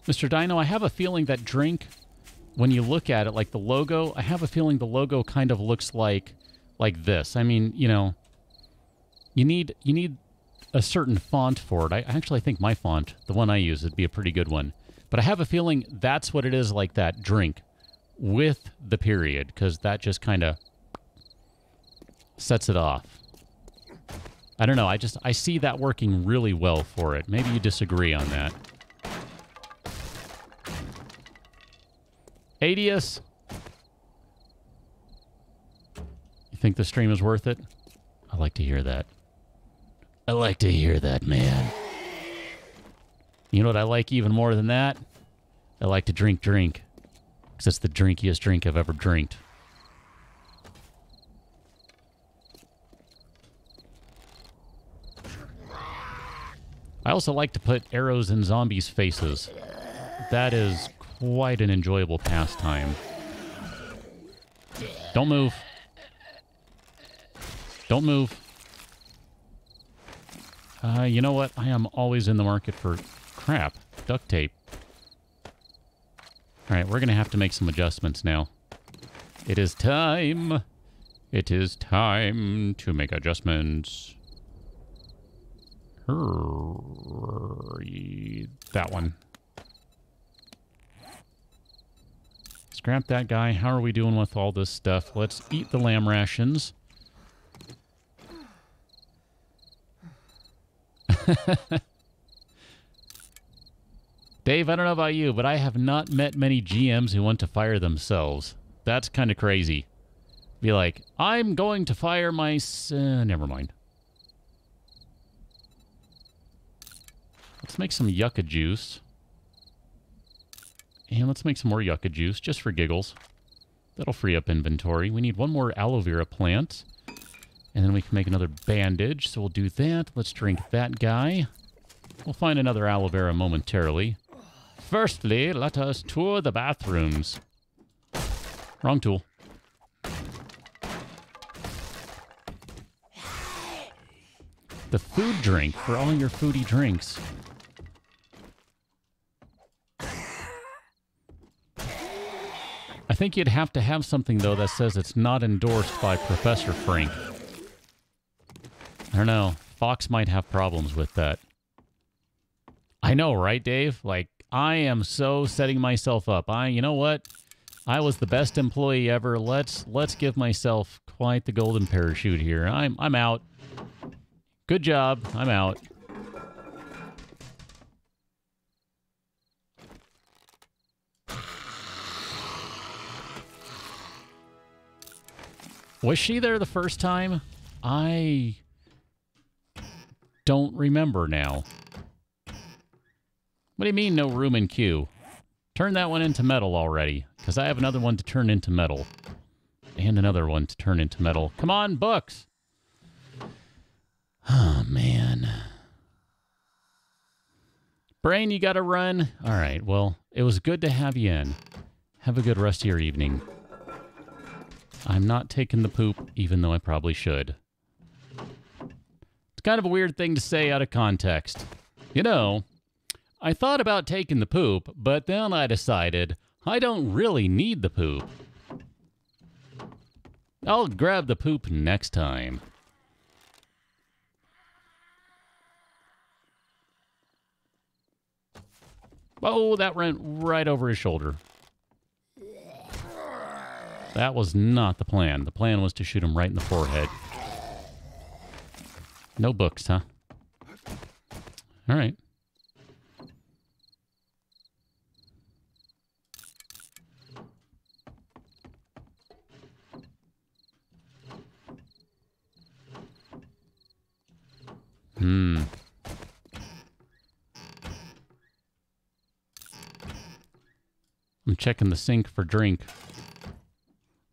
Mr. Dino, I have a feeling that drink, when you look at it, like the logo, I have a feeling the logo kind of looks like this. I mean, you know, you need a certain font for it. I actually think my font, the one I use, would be a pretty good one. But I have a feeling that's what it is, like that, drink, with the period, because that just kind of sets it off. I don't know, I see that working really well for it. Maybe you disagree on that. Adius, you think the stream is worth it? I like to hear that. I like to hear that, man. You know what I like even more than that? I like to drink. Because it's the drinkiest drink I've ever drinked. I also like to put arrows in zombies' faces. That is quite an enjoyable pastime. Don't move. Don't move. You know what? I am always in the market for crap. Duct tape. Alright, we're going to have to make some adjustments now. It is time. It is time to make adjustments. That one. Scrap that guy. How are we doing with all this stuff? Let's eat the lamb rations. Dave, I don't know about you, but I have not met many GMs who want to fire themselves. That's kind of crazy. Be like, I'm going to fire my... never mind. Let's make some yucca juice. And let's make some more yucca juice, just for giggles. That'll free up inventory. We need one more aloe vera plant. And then we can make another bandage, so we'll do that. Let's drink that guy. We'll find another aloe vera momentarily. Firstly, let us tour the bathrooms. Wrong tool. The food drink for all your foodie drinks. I think you'd have to have something, though, that says it's not endorsed by Professor Frank. I don't know. Fox might have problems with that. I know, right, Dave? Like, I am so setting myself up. You know what? I was the best employee ever. Let's give myself quite the golden parachute here. I'm out. Good job. I'm out. Was she there the first time? I don't remember now. What do you mean no room in queue? Turn that one into metal already, because I have another one to turn into metal. And another one to turn into metal. Come on, books! Oh, man. Brain, you gotta run. All right, well, it was good to have you in. Have a good rest of your evening. I'm not taking the poop, even though I probably should. It's kind of a weird thing to say out of context. You know, I thought about taking the poop, but then I decided I don't really need the poop. I'll grab the poop next time. Oh, that went right over his shoulder. That was not the plan. The plan was to shoot him right in the forehead. No books, huh? All right. I'm checking the sink for drink.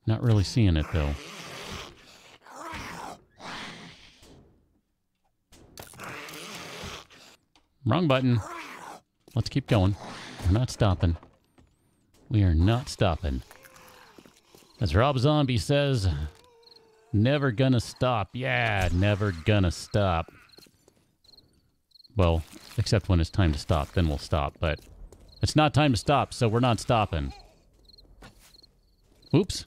Not really seeing it, though. Wrong button. Let's keep going. We're not stopping. We are not stopping. As Rob Zombie says, never gonna stop. Yeah, never gonna stop. Well, except when it's time to stop, then we'll stop. But it's not time to stop, so we're not stopping. Oops.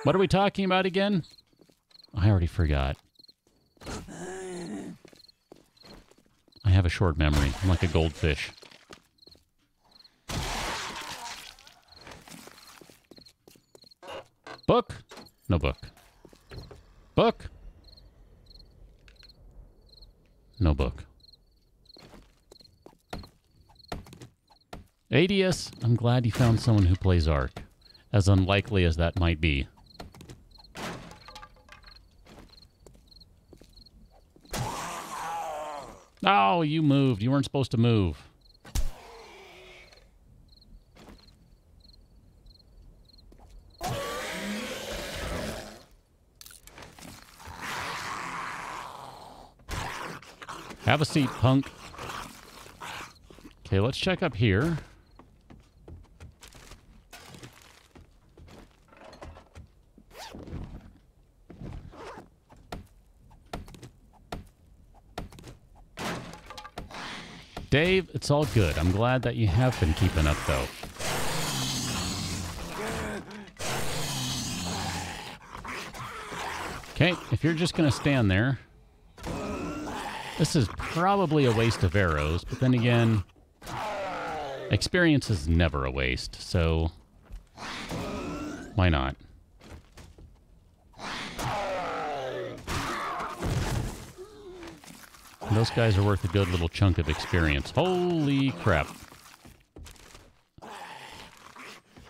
What are we talking about again? I already forgot. I have a short memory. I'm like a goldfish. Book? No book. Book? No book. ADS, I'm glad you found someone who plays Ark, as unlikely as that might be. Oh, you moved. You weren't supposed to move. Have a seat, punk. Okay, let's check up here. Dave, it's all good. I'm glad that you have been keeping up, though. Okay, if you're just going to stand there, this is probably a waste of arrows, but then again, experience is never a waste, so why not? Those guys are worth a good little chunk of experience. Holy crap.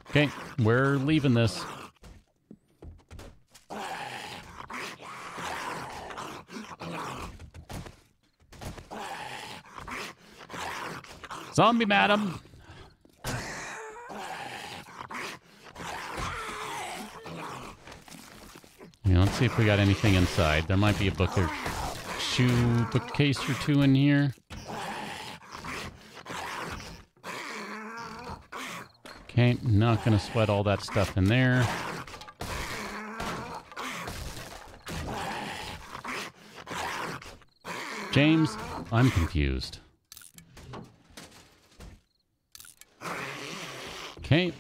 Okay, we're leaving this. Zombie madam. Yeah, let's see if we got anything inside. There might be a book or bookcase or two in here. Okay, not gonna sweat all that stuff in there. James, I'm confused. Okay.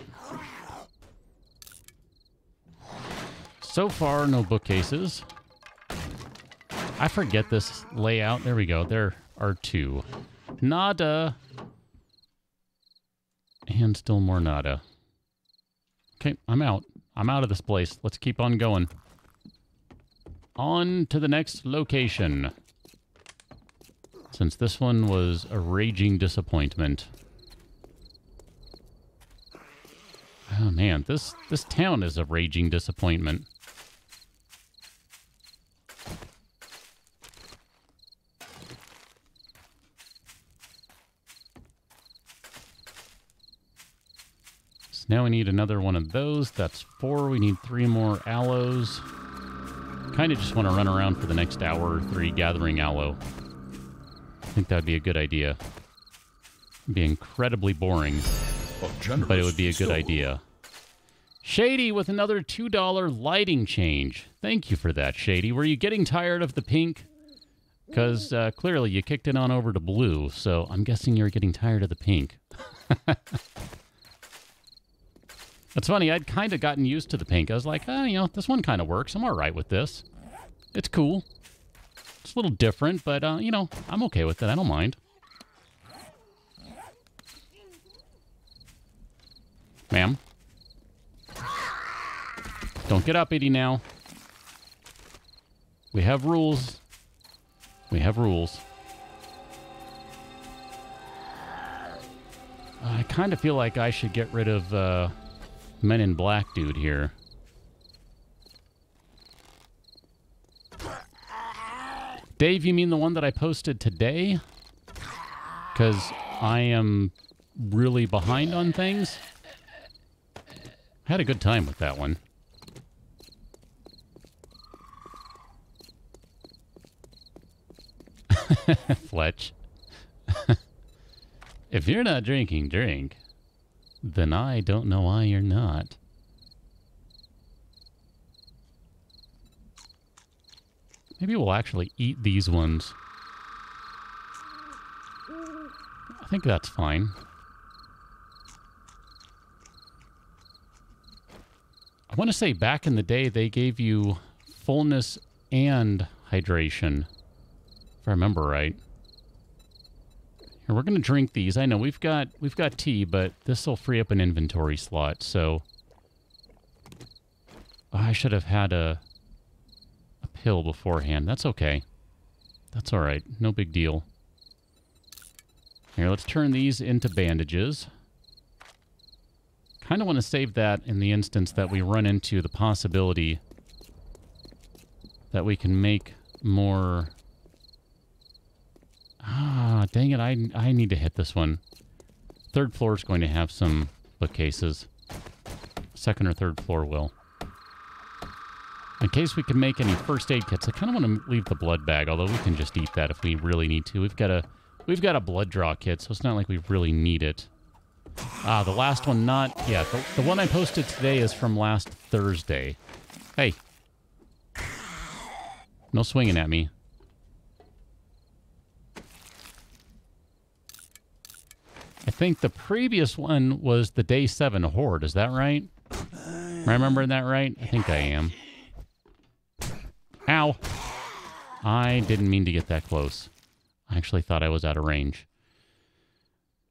So far, no bookcases. I forget this layout. There we go. There are two. Nada. And still more nada. Okay, I'm out. I'm out of this place. Let's keep on going. On to the next location. Since this one was a raging disappointment. Oh man, this town is a raging disappointment. So now we need another one of those. That's 4. We need 3 more aloes. kind of just want to run around for the next hour or 3 gathering aloe. I think that would be a good idea. It'd be incredibly boring, but it would be a good idea. Shady with another $2 lighting change. Thank you for that, Shady. Were you getting tired of the pink? Because clearly you kicked it on over to blue, so I'm guessing you're getting tired of the pink. It's funny, I'd kind of gotten used to the pink. I was like, oh, you know, this one kind of works. I'm all right with this. It's cool. It's a little different, but, you know, I'm okay with it. I don't mind. Ma'am. Don't get uppity now. We have rules. We have rules. I kind of feel like I should get rid of Men in Black dude here. Dave, you mean the one that I posted today? Because I am really behind on things. I had a good time with that one. Fletch. If you're not drinking, drink. Then I don't know why you're not. Maybe we'll actually eat these ones. I think that's fine. I want to say back in the day they gave you fullness and hydration, if I remember right. Here, we're going to drink these. I know we've got tea, but this will free up an inventory slot, so I should have had a pill beforehand. That's okay. That's all right. No big deal. Here, let's turn these into bandages. Kind of want to save that in the instance that we run into the possibility that we can make more... Ah, dang it, I need to hit this one. Third floor is going to have some bookcases. Second or third floor will. In case we can make any first aid kits, I kind of want to leave the blood bag, although we can just eat that if we really need to. We've got a blood draw kit, so it's not like we really need it. Ah, the last one not... Yeah, the one I posted today is from last Thursday. Hey. No swinging at me. I think the previous one was the Day 7 Horde. Is that right? Am I remembering that right? I think I am. Ow. I didn't mean to get that close. I actually thought I was out of range.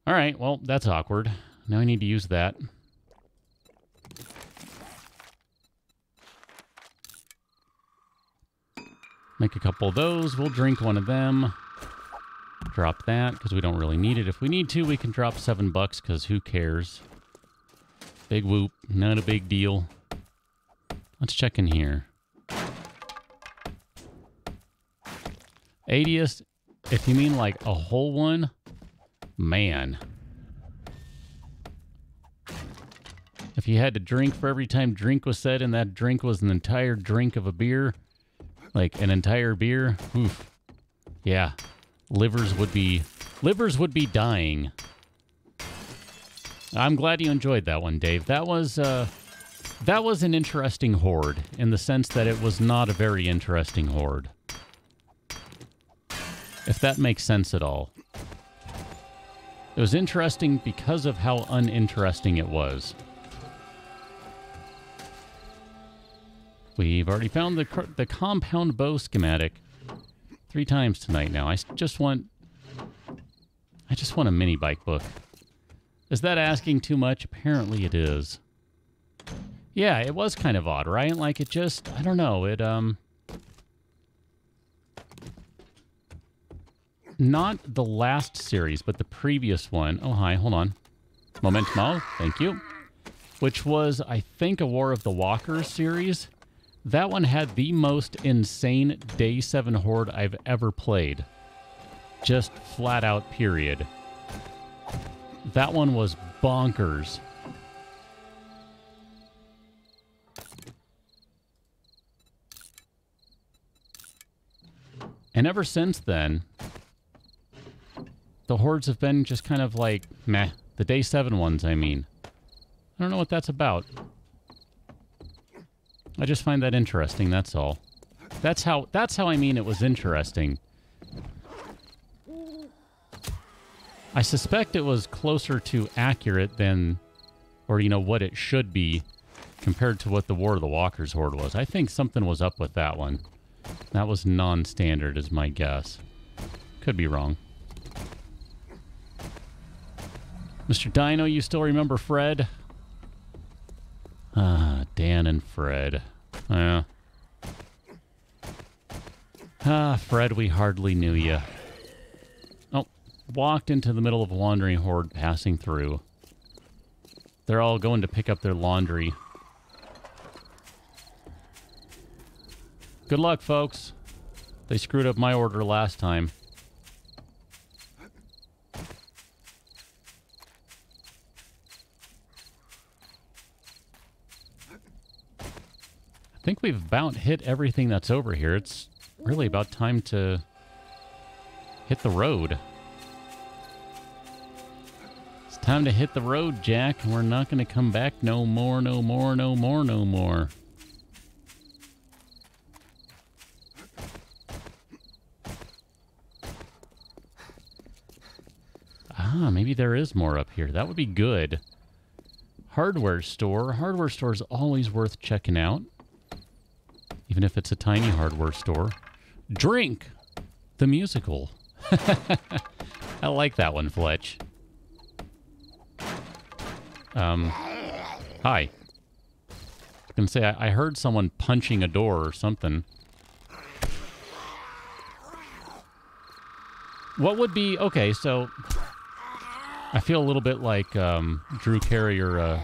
All right, well, that's awkward. Now I need to use that. Make a couple of those. We'll drink one of them. Drop that, because we don't really need it. If we need to, we can drop $7, because who cares? Big whoop. Not a big deal. Let's check in here. 80th, if you mean like a whole one, man. If you had to drink for every time drink was said and that drink was an entire drink of a beer, like an entire beer, oof. Yeah. Livers would be dying. I'm glad you enjoyed that one, Dave. That was an interesting horde in the sense that it was not a very interesting horde. If that makes sense at all. It was interesting because of how uninteresting it was. We've already found the compound bow schematic 3 times tonight now. I just want a mini bike book. Is that asking too much? Apparently it is. Yeah, it was kind of odd, right? Like it just, I don't know, it not the last series, but the previous one. Oh, hi, hold on. Momento, thank you. Which was, I think, a War of the Walkers series. That one had the most insane Day 7 Horde I've ever played. Just flat out, period. That one was bonkers. And ever since then, the hordes have been just kind of like, meh. The day 7 ones, I mean. I don't know what that's about. I just find that interesting, that's all. That's how I mean it was interesting. I suspect it was closer to accurate than, or you know, what it should be compared to what the War of the Walkers horde was. I think something was up with that one. That was non-standard is my guess. Could be wrong. Mr. Dino, you still remember Fred? Ah, Dan and Fred. Fred, we hardly knew you. Oh, walked into the middle of a wandering horde passing through. They're all going to pick up their laundry. Good luck, folks. They screwed up my order last time. I think we've about hit everything that's over here. It's really about time to hit the road. It's time to hit the road, Jack. We're not going to come back no more, no more, no more, no more. Ah, maybe there is more up here. That would be good. Hardware store. Hardware store is always worth checking out. Even if it's a tiny hardware store. Drink! The musical. I like that one, Fletch. Hi. I was going to say, I heard someone punching a door or something. What would be... Okay, so... I feel a little bit like Drew Carey or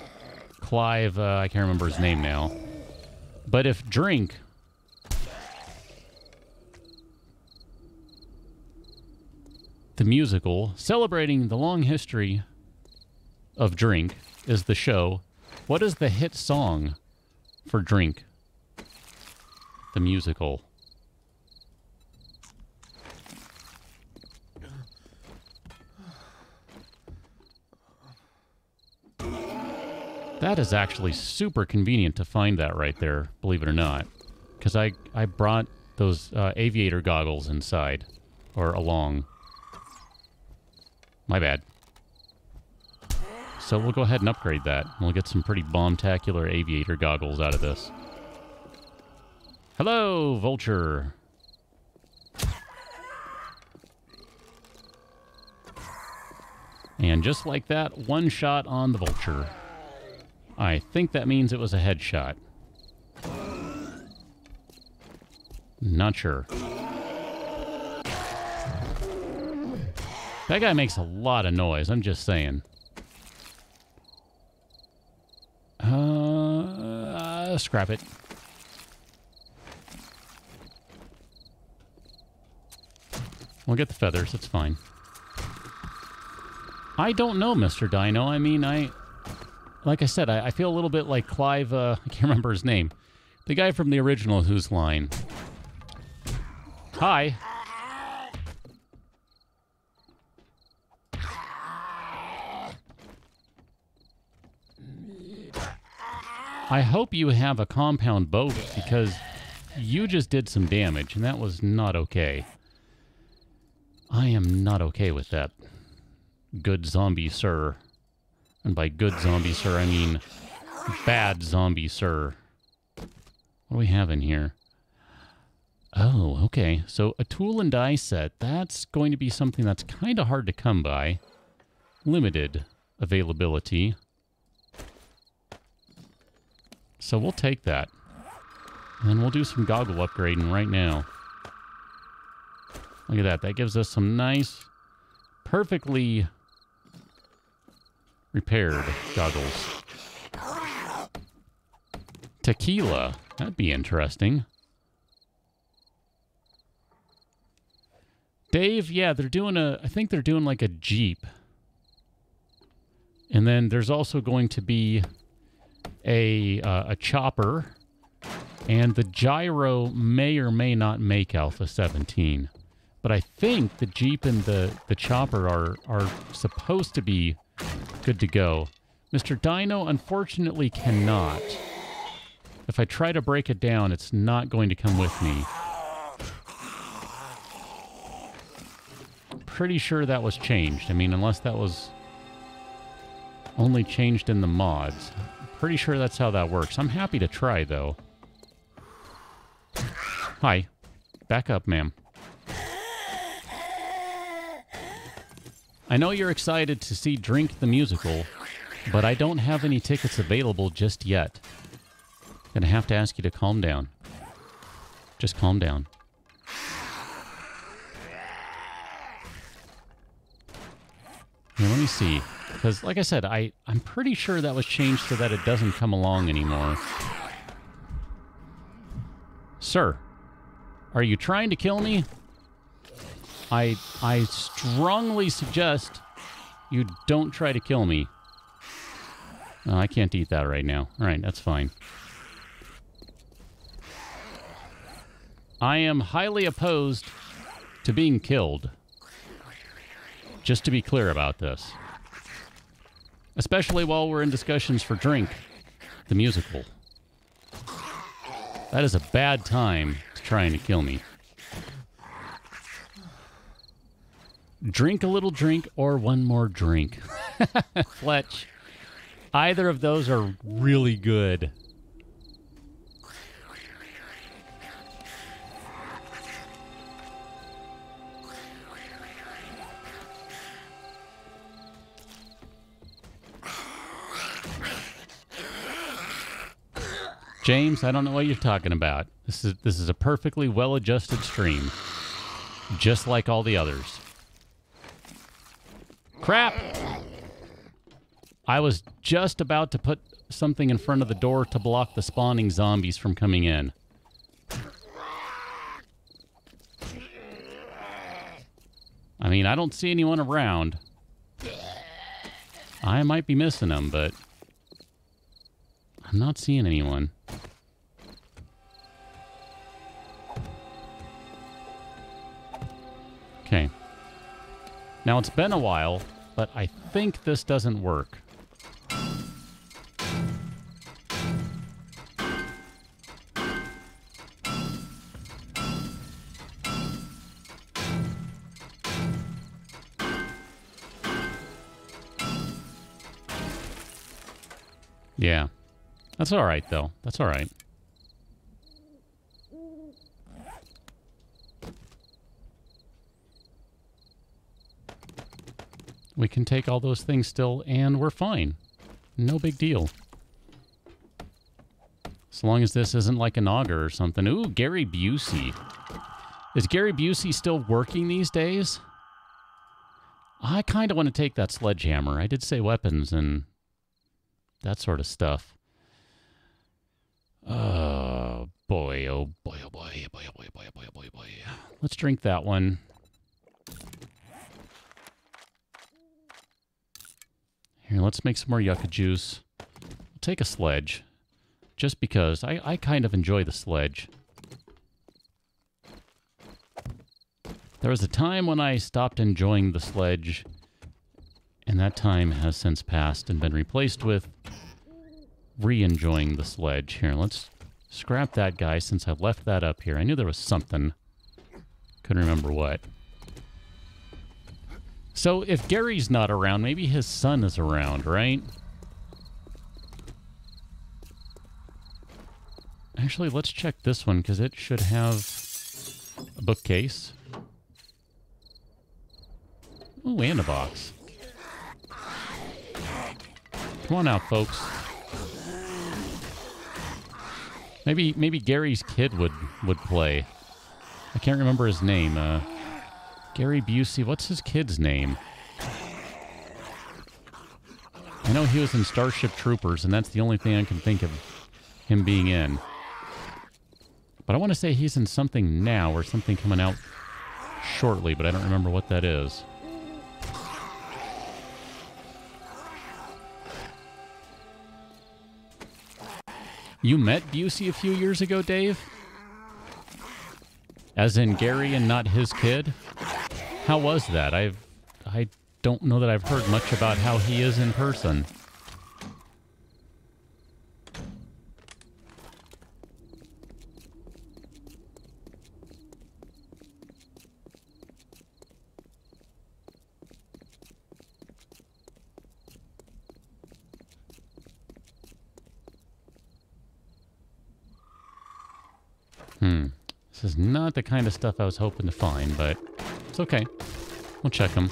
Clive, I can't remember his name now. But if drink... The musical, celebrating the long history of drink, is the show. What is the hit song for Drink? The musical. That is actually super convenient to find that right there, believe it or not. Because I brought those aviator goggles inside, or along. My bad. So we'll go ahead and upgrade that. We'll get some pretty bomb-tacular aviator goggles out of this. Hello, Vulture. And just like that, one shot on the Vulture. I think that means it was a headshot. Not sure. That guy makes a lot of noise, I'm just saying. Scrap it. We'll get the feathers, it's fine. I don't know, Mr. Dino. I mean, like I said, I feel a little bit like Clive, I can't remember his name. The guy from the original Who's Line. Hi. I hope you have a compound bow because you just did some damage and that was not okay. I am not okay with that. Good zombie, sir. And by good zombie, sir, I mean bad zombie, sir. What do we have in here? Oh, okay. So a tool and die set. That's going to be something that's kind of hard to come by. Limited availability. So we'll take that. And we'll do some goggle upgrading right now. Look at that. That gives us some nice, perfectly repaired goggles. Tequila. That'd be interesting. Dave, yeah, they're doing I think they're doing like a Jeep. And then there's also going to be a chopper. And the gyro may or may not make Alpha 17. But I think the Jeep and the chopper are supposed to be good to go. Mr. Dino unfortunately cannot. If I try to break it down, it's not going to come with me. Pretty sure that was changed. I mean, unless that was only changed in the mods. Pretty sure that's how that works. I'm happy to try, though. Hi. Back up, ma'am. I know you're excited to see Drink the Musical, but I don't have any tickets available just yet. Gonna have to ask you to calm down. Just calm down. Here, let me see. Because, like I said, I'm pretty sure that was changed so that it doesn't come along anymore. Sir, are you trying to kill me? I strongly suggest you don't try to kill me. Oh, I can't eat that right now. All right, that's fine. I am highly opposed to being killed. Just to be clear about this. Especially while we're in discussions for Drink the Musical. That is a bad time to trying to kill me. Drink a little drink or one more drink. Fletch. Either of those are really good. James, I don't know what you're talking about. This is a perfectly well-adjusted stream. Just like all the others. Crap! I was just about to put something in front of the door to block the spawning zombies from coming in. I mean, I don't see anyone around. I might be missing them, but I'm not seeing anyone. Okay. Now, it's been a while, but I think this doesn't work. Yeah. That's all right, though. That's all right. We can take all those things still, and we're fine. No big deal. As long as this isn't like an auger or something. Ooh, Gary Busey. Is Gary Busey still working these days? I kind of want to take that sledgehammer. I did say weapons and that sort of stuff. Oh, boy. Oh, boy. Oh, boy. Oh, boy. Oh, boy. Oh, boy. Oh, boy. Oh, boy. Oh, boy. Let's drink that one. Here, let's make some more yucca juice. We'll take a sledge. Just because I kind of enjoy the sledge. There was a time when I stopped enjoying the sledge, and that time has since passed and been replaced with re-enjoying the sledge. Here, let's scrap that guy since I left that up here. I knew there was something. Couldn't remember what. So if Gary's not around, maybe his son is around, right? Actually, let's check this one, because it should have a bookcase. Oh, and a box. Come on out, folks. Maybe Gary's kid would play. I can't remember his name. Gary Busey. What's his kid's name? I know he was in Starship Troopers, and that's the only thing I can think of him being in. But I want to say he's in something now, or something coming out shortly, but I don't remember what that is. You met Busey a few years ago, Dave? As in Gary and not his kid? How was that? I don't know that I've heard much about how he is in person. This is not the kind of stuff I was hoping to find, but it's okay. We'll check them.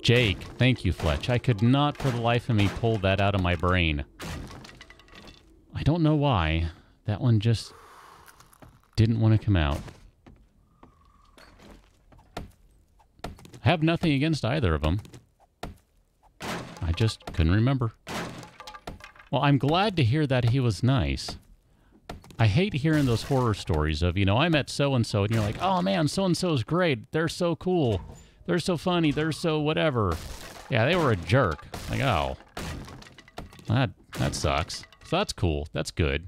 Jake. Thank you, Fletch. I could not for the life of me pull that out of my brain. I don't know why. That one just didn't want to come out. I have nothing against either of them. I just couldn't remember. Well, I'm glad to hear that he was nice. I hate hearing those horror stories of, you know, I met so-and-so, and you're like, oh man, so-and-so is great. They're so cool. They're so funny. They're so whatever. Yeah, they were a jerk. Like, oh. That sucks. So that's cool. That's good.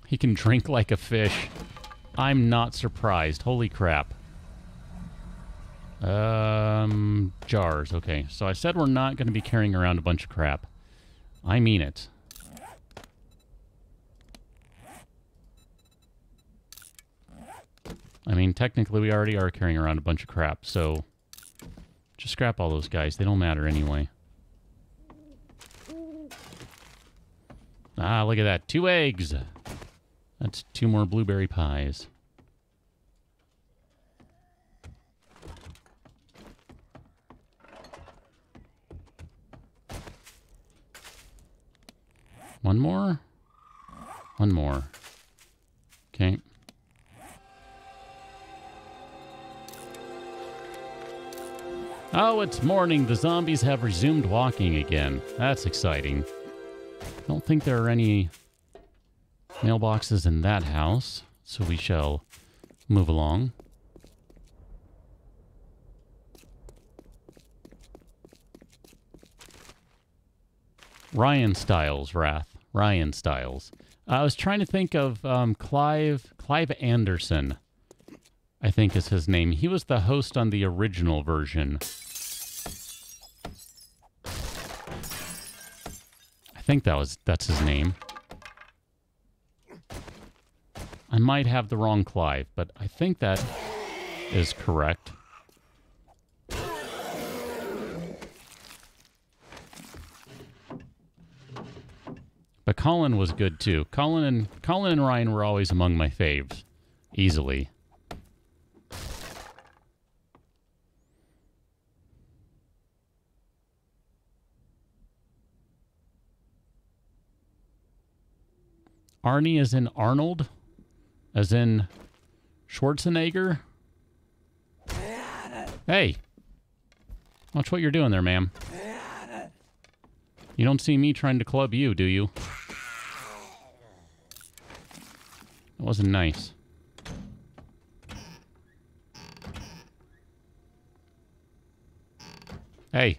He can drink like a fish. I'm not surprised. Holy crap. Jars. Okay, so I said we're not going to be carrying around a bunch of crap. I mean it. I mean, technically we already are carrying around a bunch of crap, so just scrap all those guys. They don't matter anyway. Ah, look at that. 2 eggs. That's 2 more blueberry pies. One more? One more. Okay. Oh, it's morning. The zombies have resumed walking again. That's exciting. I don't think there are any mailboxes in that house, so we shall move along. Ryan Stiles, Wrath. Ryan Stiles. I was trying to think of Clive Anderson, I think is his name. He was the host on the original version. I think that's his name. I might have the wrong Clive, but I think that is correct. But Colin was good too. Colin and Ryan were always among my faves. Easily. Arnie as in Arnold? As in Schwarzenegger? Hey! Watch what you're doing there, ma'am. You don't see me trying to club you, do you? That wasn't nice. Hey!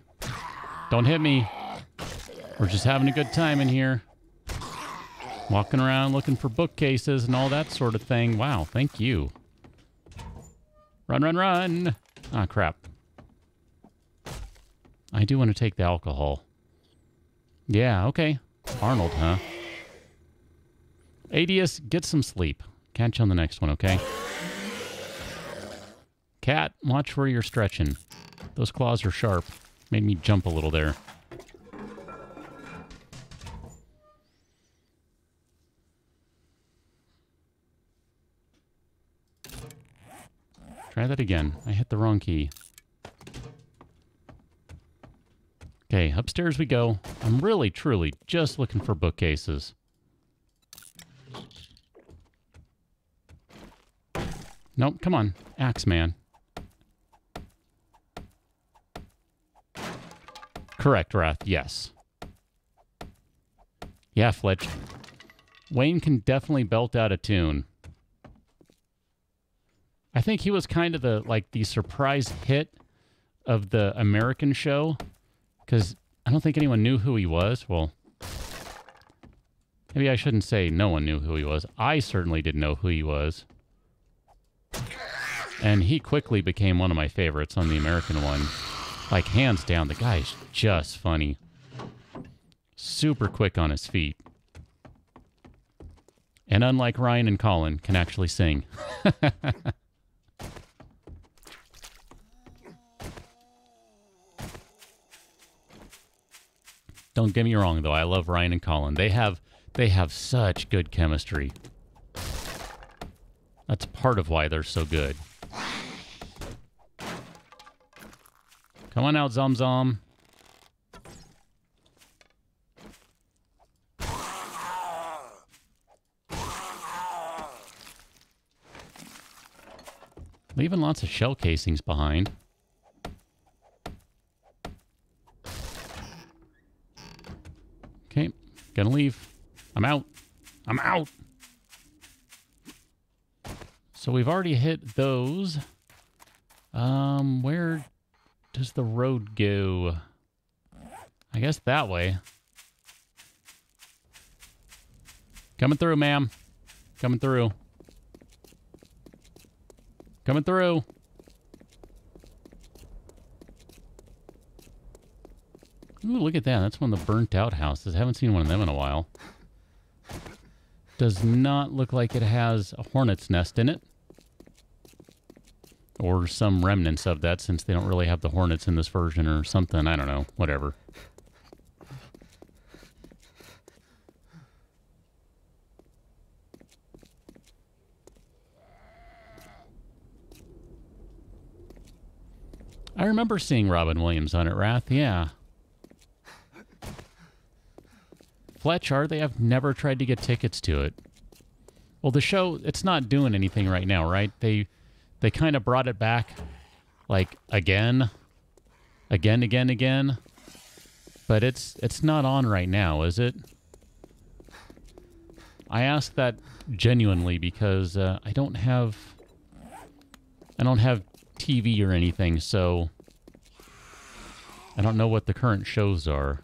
Don't hit me. We're just having a good time in here. Walking around looking for bookcases and all that sort of thing. Wow, thank you. Run, run, run! Ah, crap. I do want to take the alcohol. Yeah, okay. Arnold, huh? Adius, get some sleep. Catch you on the next one, okay? Cat, watch where you're stretching. Those claws are sharp. Made me jump a little there. Try that again. I hit the wrong key. Okay, upstairs we go. I'm really, truly just looking for bookcases. Nope, come on. Axe man. Correct, Wrath. Yes. Yeah, Fletch. Wayne can definitely belt out a tune. I think he was kind of the surprise hit of the American show. Because I don't think anyone knew who he was. Well, maybe I shouldn't say no one knew who he was. I certainly didn't know who he was. And he quickly became one of my favorites on the American one. Like, hands down, the guy's just funny. Super quick on his feet. And unlike Ryan and Colin, can actually sing. Don't get me wrong, though. I love Ryan and Colin. They have such good chemistry. That's part of why they're so good. Come on out, Zom Zom. Leaving lots of shell casings behind. Okay, gonna leave. I'm out. I'm out. So we've already hit those. Where does the road go? I guess that way. Coming through, ma'am. Coming through. Coming through. Ooh, look at that. That's one of the burnt out houses. I haven't seen one of them in a while. Does not look like it has a hornet's nest in it. Or some remnants of that, since they don't really have the hornets in this version or something. I don't know. Whatever. I remember seeing Robin Williams on it, Wrath. Yeah. Fletch, are they? I've never tried to get tickets to it. Well, the show, it's not doing anything right now, right? They kind of brought it back, like, again. But it's not on right now, is it? I ask that genuinely because I don't have TV or anything, so I don't know what the current shows are.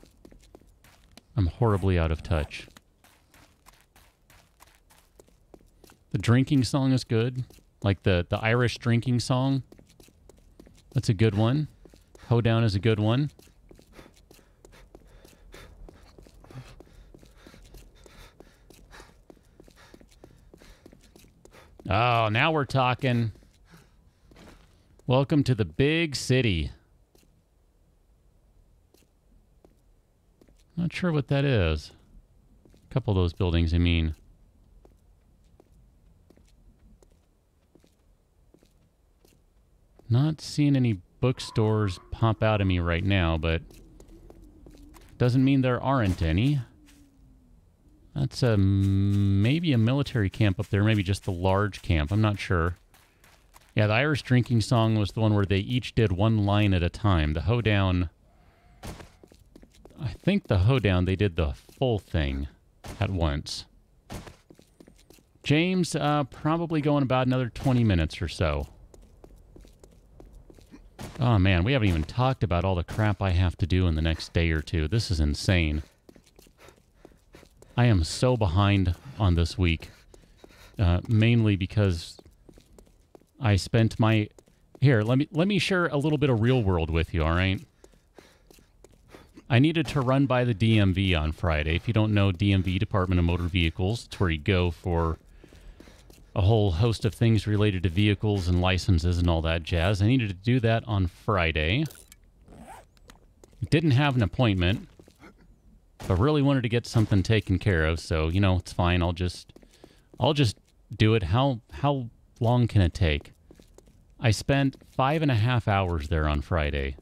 I'm horribly out of touch. The drinking song is good. Like the Irish drinking song. That's a good one. Hoedown is a good one. Oh, now we're talking. Welcome to the big city. Not sure what that is. A couple of those buildings, I mean. Not seeing any bookstores pop out at me right now, but doesn't mean there aren't any. That's maybe a military camp up there, maybe just the large camp. I'm not sure. Yeah, the Irish drinking song was the one where they each did one line at a time. The hoedown, I think the hoedown, they did the full thing at once. James, probably going about another 20 minutes or so. Oh man, we haven't even talked about all the crap I have to do in the next day or two. This is insane. I am so behind on this week. Mainly because I spent my... Here, let me share a little bit of real world with you, all right? I needed to run by the DMV on Friday. If you don't know, DMV, Department of Motor Vehicles, it's where you go for a whole host of things related to vehicles and licenses and all that jazz. I needed to do that on Friday. Didn't have an appointment, but really wanted to get something taken care of, so, you know, it's fine. I'll just do it. How long can it take? I spent 5.5 hours there on Friday.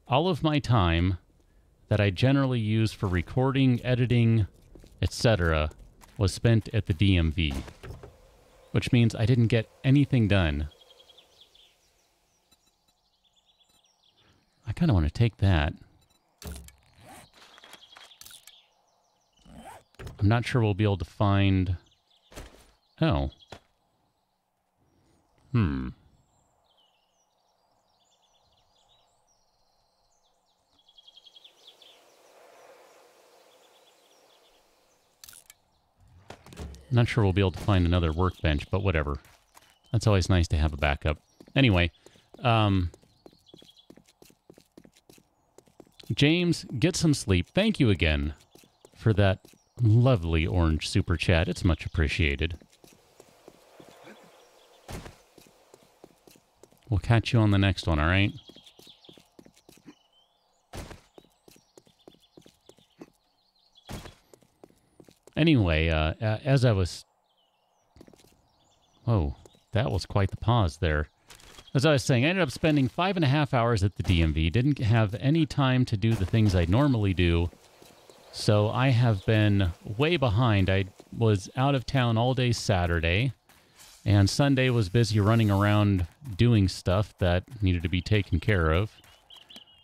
All of my time that I generally use for recording, editing, etc. was spent at the DMV, which means I didn't get anything done. I kind of want to take that. I'm not sure we'll be able to find... Oh. I'm not sure we'll be able to find another workbench, but whatever. That's always nice to have a backup. Anyway, James, get some sleep. Thank you again for that lovely orange super chat. It's much appreciated. We'll catch you on the next one, all right? Anyway, as I was... Whoa, that was quite the pause there. As I was saying, I ended up spending 5.5 hours at the DMV. Didn't have any time to do the things I normally do. So I have been way behind. I was out of town all day Saturday. And Sunday was busy running around doing stuff that needed to be taken care of.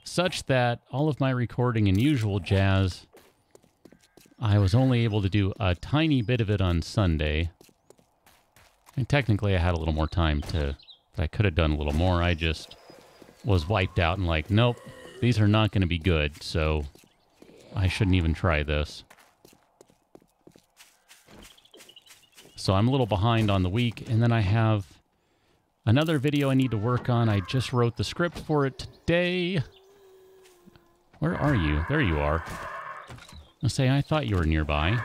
Such that all of my recording and usual jazz, I was only able to do a tiny bit of it on Sunday. And technically I had a little more time to... I could have done a little more. I just was wiped out and like, nope, these are not going to be good, so I shouldn't even try this. So I'm a little behind on the week, and then I have another video I need to work on. I just wrote the script for it today. Where are you? There you are. I say, I thought you were nearby.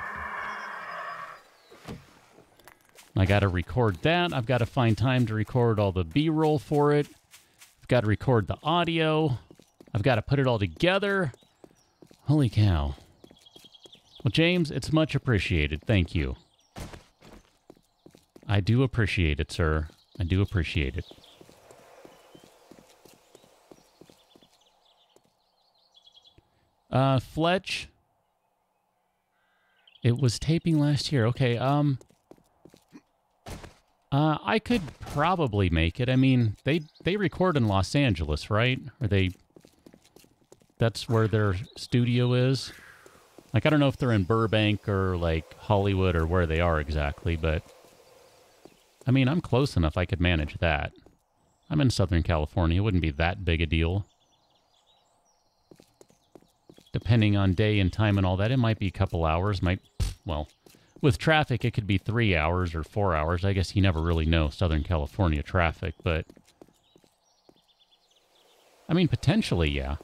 I got to record that. I've got to find time to record all the B-roll for it. I've got to record the audio. I've got to put it all together. Holy cow. Well, James, it's much appreciated. Thank you. I do appreciate it, sir. I do appreciate it. Fletch. It was taping last year. Okay, I could probably make it. I mean, they record in Los Angeles, right? Or that's where their studio is? Like, I don't know if they're in Burbank or, like, Hollywood or where they are exactly, but... I mean, I'm close enough I could manage that. I'm in Southern California. It wouldn't be that big a deal. Depending on day and time and all that, it might be a couple hours. Well... With traffic, it could be 3 hours or 4 hours. I guess you never really know Southern California traffic, but... I mean, potentially, yeah.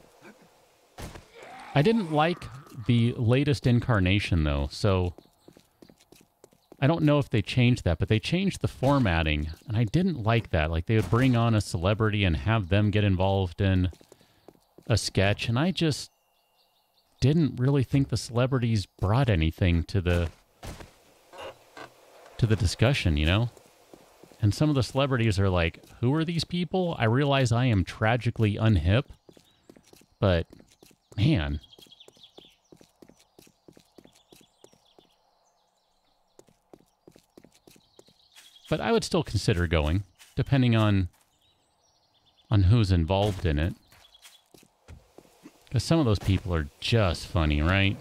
I didn't like the latest incarnation, though, so... I don't know if they changed that, but they changed the formatting, and I didn't like that. Like, they would bring on a celebrity and have them get involved in a sketch, and I just didn't really think the celebrities brought anything to the discussion, you know? And some of the celebrities are like, who are these people? I realize I am tragically unhip, but man. But I would still consider going, depending on who's involved in it. Because some of those people are just funny, right?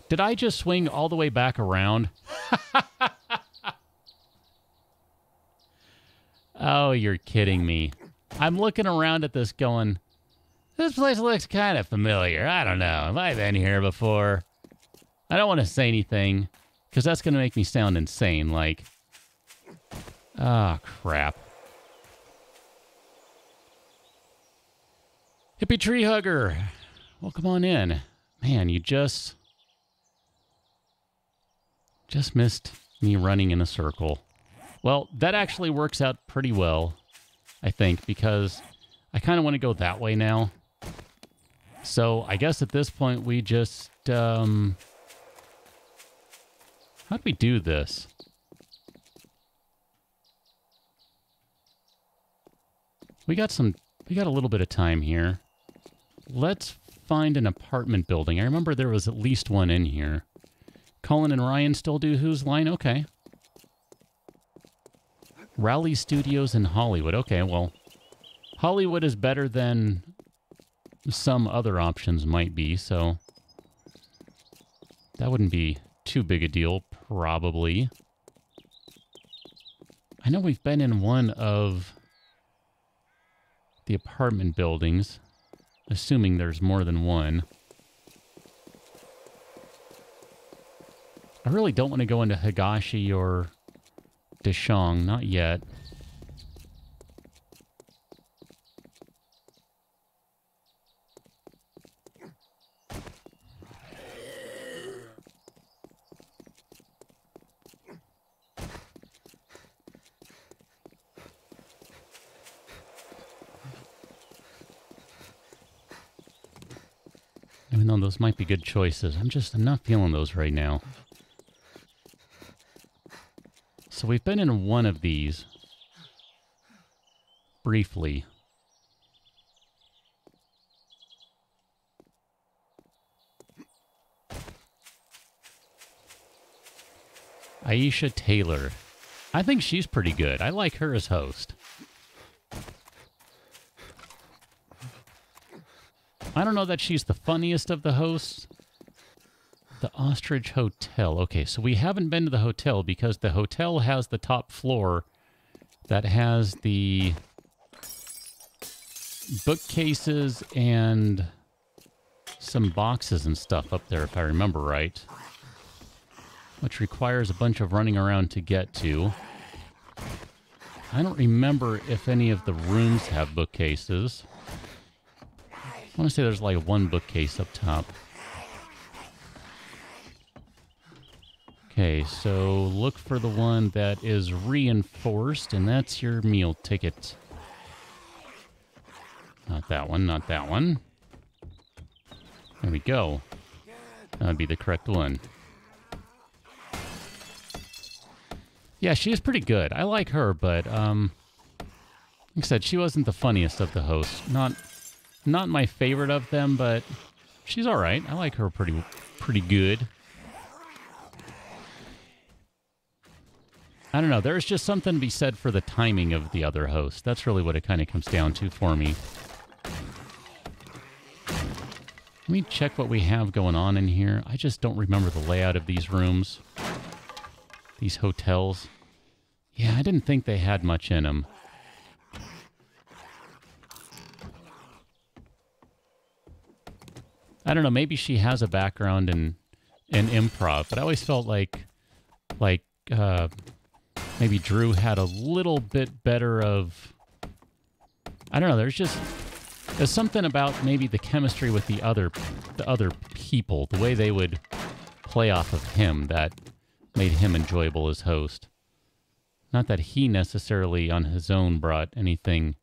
Did I just swing all the way back around? Oh, you're kidding me. I'm looking around at this going, this place looks kind of familiar. I don't know. Have I been here before? I don't want to say anything, because that's going to make me sound insane. Like, oh, crap. Hippie Tree Hugger. Welcome on in. Man, you just missed me running in a circle. Well, that actually works out pretty well, I think, because I kind of want to go that way now. So I guess at this point we just... how do we do this? We got a little bit of time here. Let's find an apartment building. I remember there was at least one in here. Colin and Ryan still do Who's Line? Okay. Raleigh Studios in Hollywood. Okay, well, Hollywood is better than some other options might be, so that wouldn't be too big a deal, probably. I know we've been in one of the apartment buildings, assuming there's more than one. I really don't want to go into Higashi or Deshong. Not yet. Even though those might be good choices. I'm not feeling those right now. So we've been in one of these. Briefly. Aisha Taylor. I think she's pretty good. I like her as host. I don't know that she's the funniest of the hosts. The Ostrich Hotel. Okay, so we haven't been to the hotel because the hotel has the top floor that has the bookcases and some boxes and stuff up there, if I remember right. Which requires a bunch of running around to get to. I don't remember if any of the rooms have bookcases. I want to say there's like one bookcase up top. Okay, so look for the one that is reinforced, and that's your meal ticket. Not that one, not that one. There we go. That would be the correct one. Yeah, she is pretty good. I like her, but like I said, she wasn't the funniest of the hosts. Not my favorite of them, but she's all right. I like her pretty good. I don't know. There's just something to be said for the timing of the other host. That's really what it kind of comes down to for me. Let me check what we have going on in here. I just don't remember the layout of these rooms. These hotels. Yeah, I didn't think they had much in them. I don't know, maybe she has a background in improv, but I always felt like maybe Drew had a little bit better of... I don't know, there's something about maybe the chemistry with the other people, the way they would play off of him that made him enjoyable as host. Not that he necessarily on his own brought anything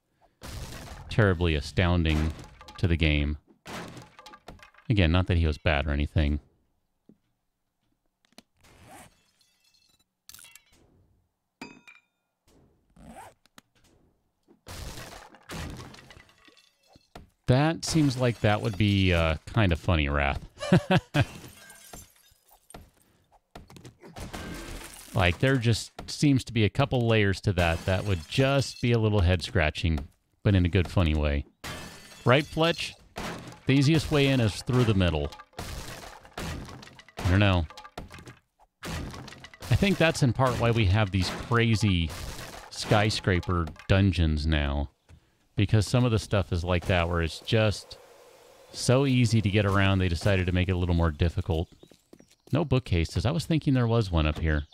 terribly astounding to the game. Again, not that he was bad or anything. That seems like that would be kind of funny, Wrath. Like, there just seems to be a couple layers to that would just be a little head-scratching, but in a good, funny way. Right, Fletch? The easiest way in is through the middle. I don't know. I think that's in part why we have these crazy skyscraper dungeons now. Because some of the stuff is like that, where it's just so easy to get around, they decided to make it a little more difficult. No bookcases. I was thinking there was one up here.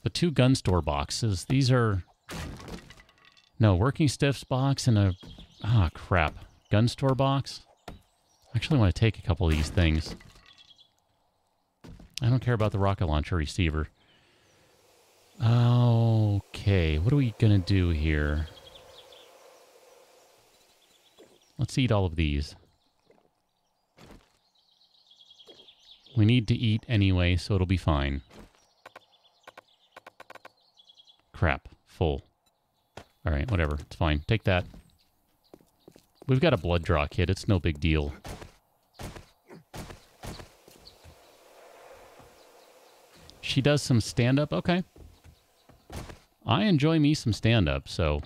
The 2 gun store boxes. These are... No, working stiffs box and a... Ah, crap. Gun store box? I actually want to take a couple of these things. I don't care about the rocket launcher receiver. Okay, what are we going to do here? Let's eat all of these. We need to eat anyway, so it'll be fine. Crap, full. Alright, whatever, it's fine. Take that. We've got a blood draw kit, it's no big deal. She does some stand-up? Okay. I enjoy me some stand-up, so...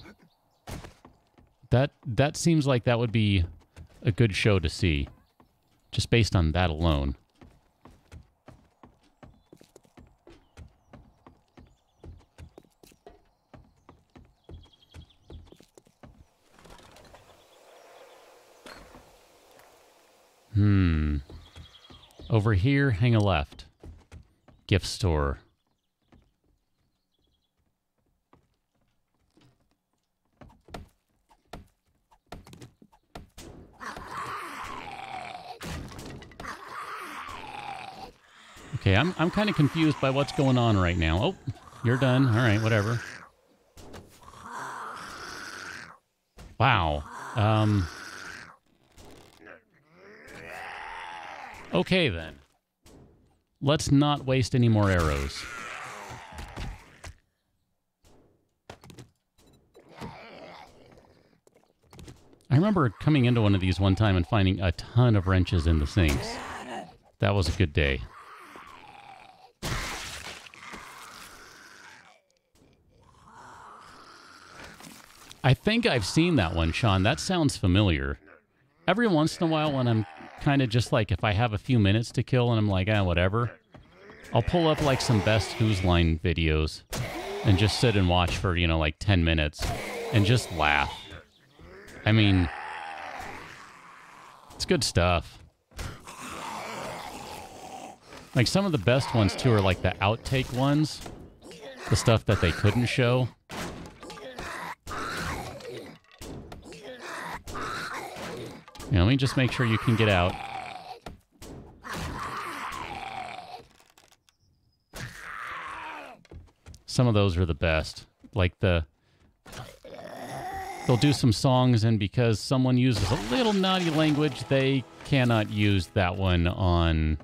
That seems like that would be a good show to see. Just based on that alone. Over here, hang a left. gift store. Okay, I'm kind of confused by what's going on right now. Oh, you're done. All right, whatever. Wow. Okay, then. Let's not waste any more arrows. I remember coming into one of these one time and finding a ton of wrenches in the sinks. That was a good day. I think I've seen that one, Sean. That sounds familiar. Every once in a while when I'm kind of just like, if I have a few minutes to kill and I'm like, whatever, I'll pull up like some best Who's Line videos and just sit and watch for, like 10 minutes and just laugh. I mean, it's good stuff. Like some of the best ones too are like the outtake ones, the stuff that they couldn't show. Let me just make sure you can get out. Some of those are the best. Like they'll do some songs, and because someone uses a little naughty language, they cannot use that one on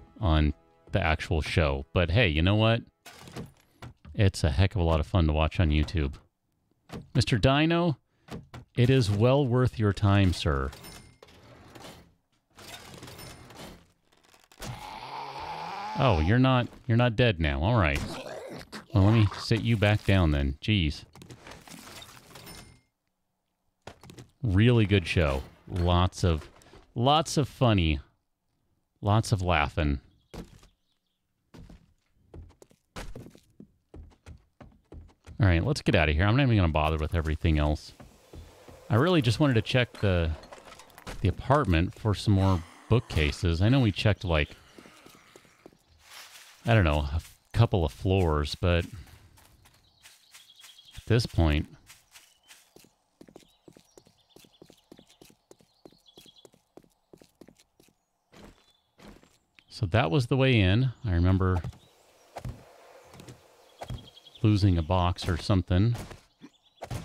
the actual show. But hey, you know what? It's a heck of a lot of fun to watch on YouTube. Mr. Dino, it is well worth your time, sir. Oh, you're not dead now. All right. Well, let me sit you back down then. Jeez. Really good show. Lots of funny. Lots of laughing. All right, let's get out of here. I'm not even going to bother with everything else. I really just wanted to check the apartment for some more bookcases. I know we checked like, I don't know, a couple of floors, but at this point, so that was the way in. I remember losing a box or something. I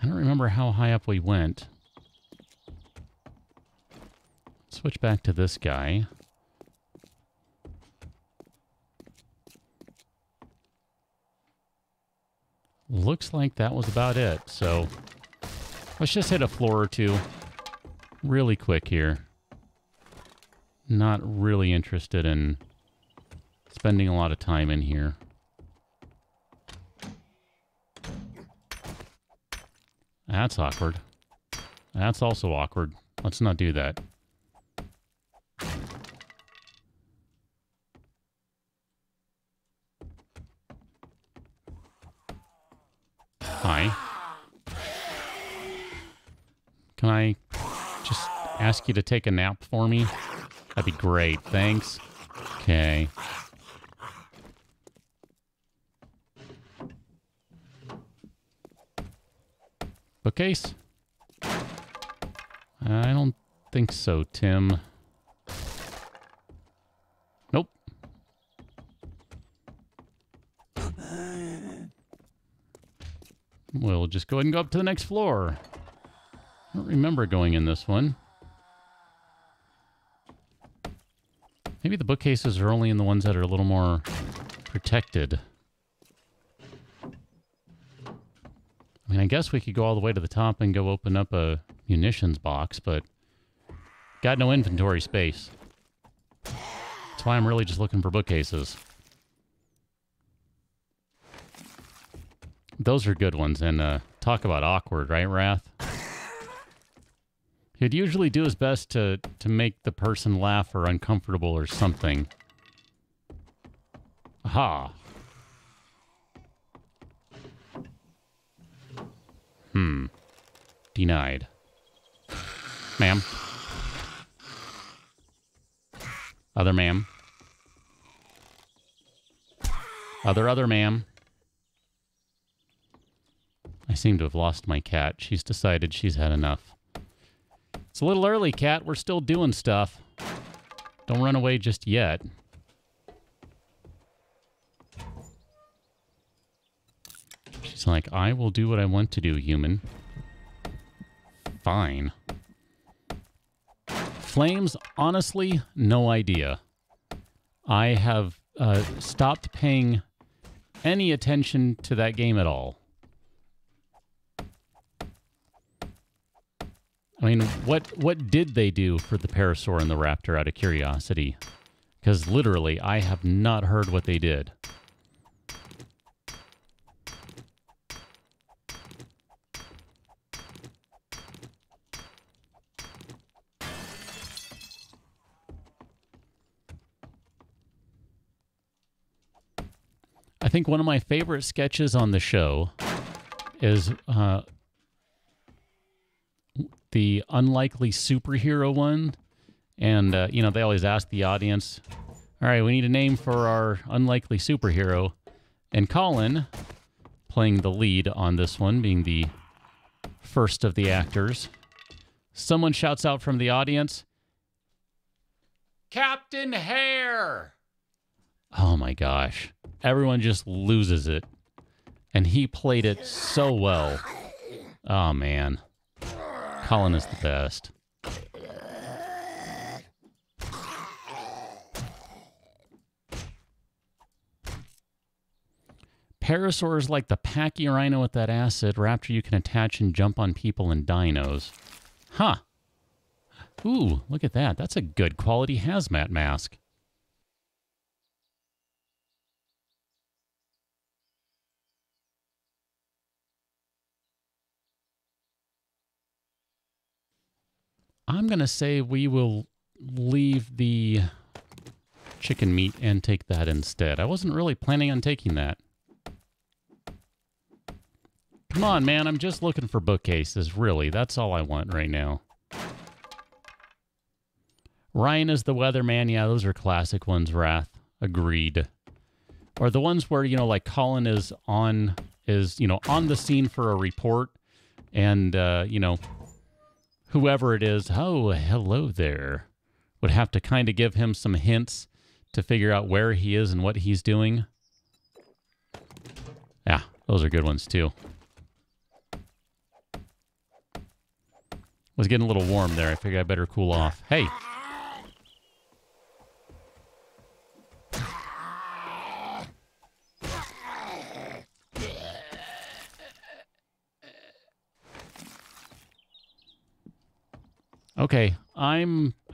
don't remember how high up we went. Switch back to this guy. Looks like that was about it. So let's just hit a floor or two really quick here. Not really interested in spending a lot of time in here. That's awkward. That's also awkward. Let's not do that. Hi. Can I just ask you to take a nap for me? That'd be great. Thanks. Okay. Bookcase? I don't think so, Tim. Nope. We'll just go ahead and go up to the next floor. I don't remember going in this one. Maybe the bookcases are only in the ones that are a little more protected. I mean, I guess we could go all the way to the top and go open up a munitions box, but got no inventory space. That's why I'm really just looking for bookcases. Those are good ones, and talk about awkward, right, Wrath? He'd usually do his best to make the person laugh or uncomfortable or something. Aha. Denied. Ma'am. Other ma'am. Other, ma'am. I seem to have lost my cat. She's decided she's had enough. It's a little early, cat. We're still doing stuff. Don't run away just yet. She's like, I will do what I want to do, human. Fine. Flames, honestly, no idea. I have stopped paying any attention to that game at all. I mean, what did they do for the Parasaur and the Raptor out of curiosity? Because literally, I have not heard what they did. I think one of my favorite sketches on the show is the unlikely superhero one. And, you know, they always ask the audience, all right, we need a name for our unlikely superhero. And Colin, playing the lead on this one, being the first of the actors, someone shouts out from the audience, Captain Hare! Oh my gosh. Everyone just loses it. And he played it so well. Oh, man. Colin is the best. Parasaur is like the Pachyrhino with that acid. Raptor you can attach and jump on people and dinos. Huh. Ooh, look at that. That's a good quality hazmat mask. I'm going to say we will leave the chicken meat and take that instead. I wasn't really planning on taking that. Come on, man. I'm just looking for bookcases, really. That's all I want right now. Ryan is the weatherman. Yeah, those are classic ones, Wrath. Agreed. Or the ones where, you know, like Colin is on the scene for a report and, you know, whoever it is, oh, hello there, would have to kind of give him some hints to figure out where he is and what he's doing. Yeah, those are good ones too. Was getting a little warm there. I figured I better cool off. Hey. Okay, I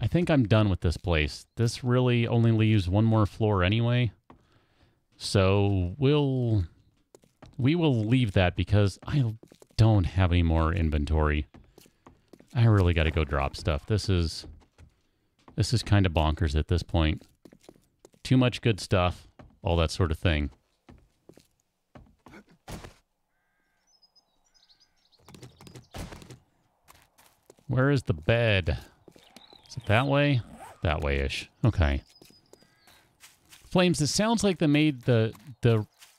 think I'm done with this place. This really only leaves one more floor anyway. So we will leave that because I don't have any more inventory. I really got to go drop stuff. This is kind of bonkers at this point. Too much good stuff, all that sort of thing. Where is the bed? Is it that way? That way-ish. Okay. Flames, it sounds like they made the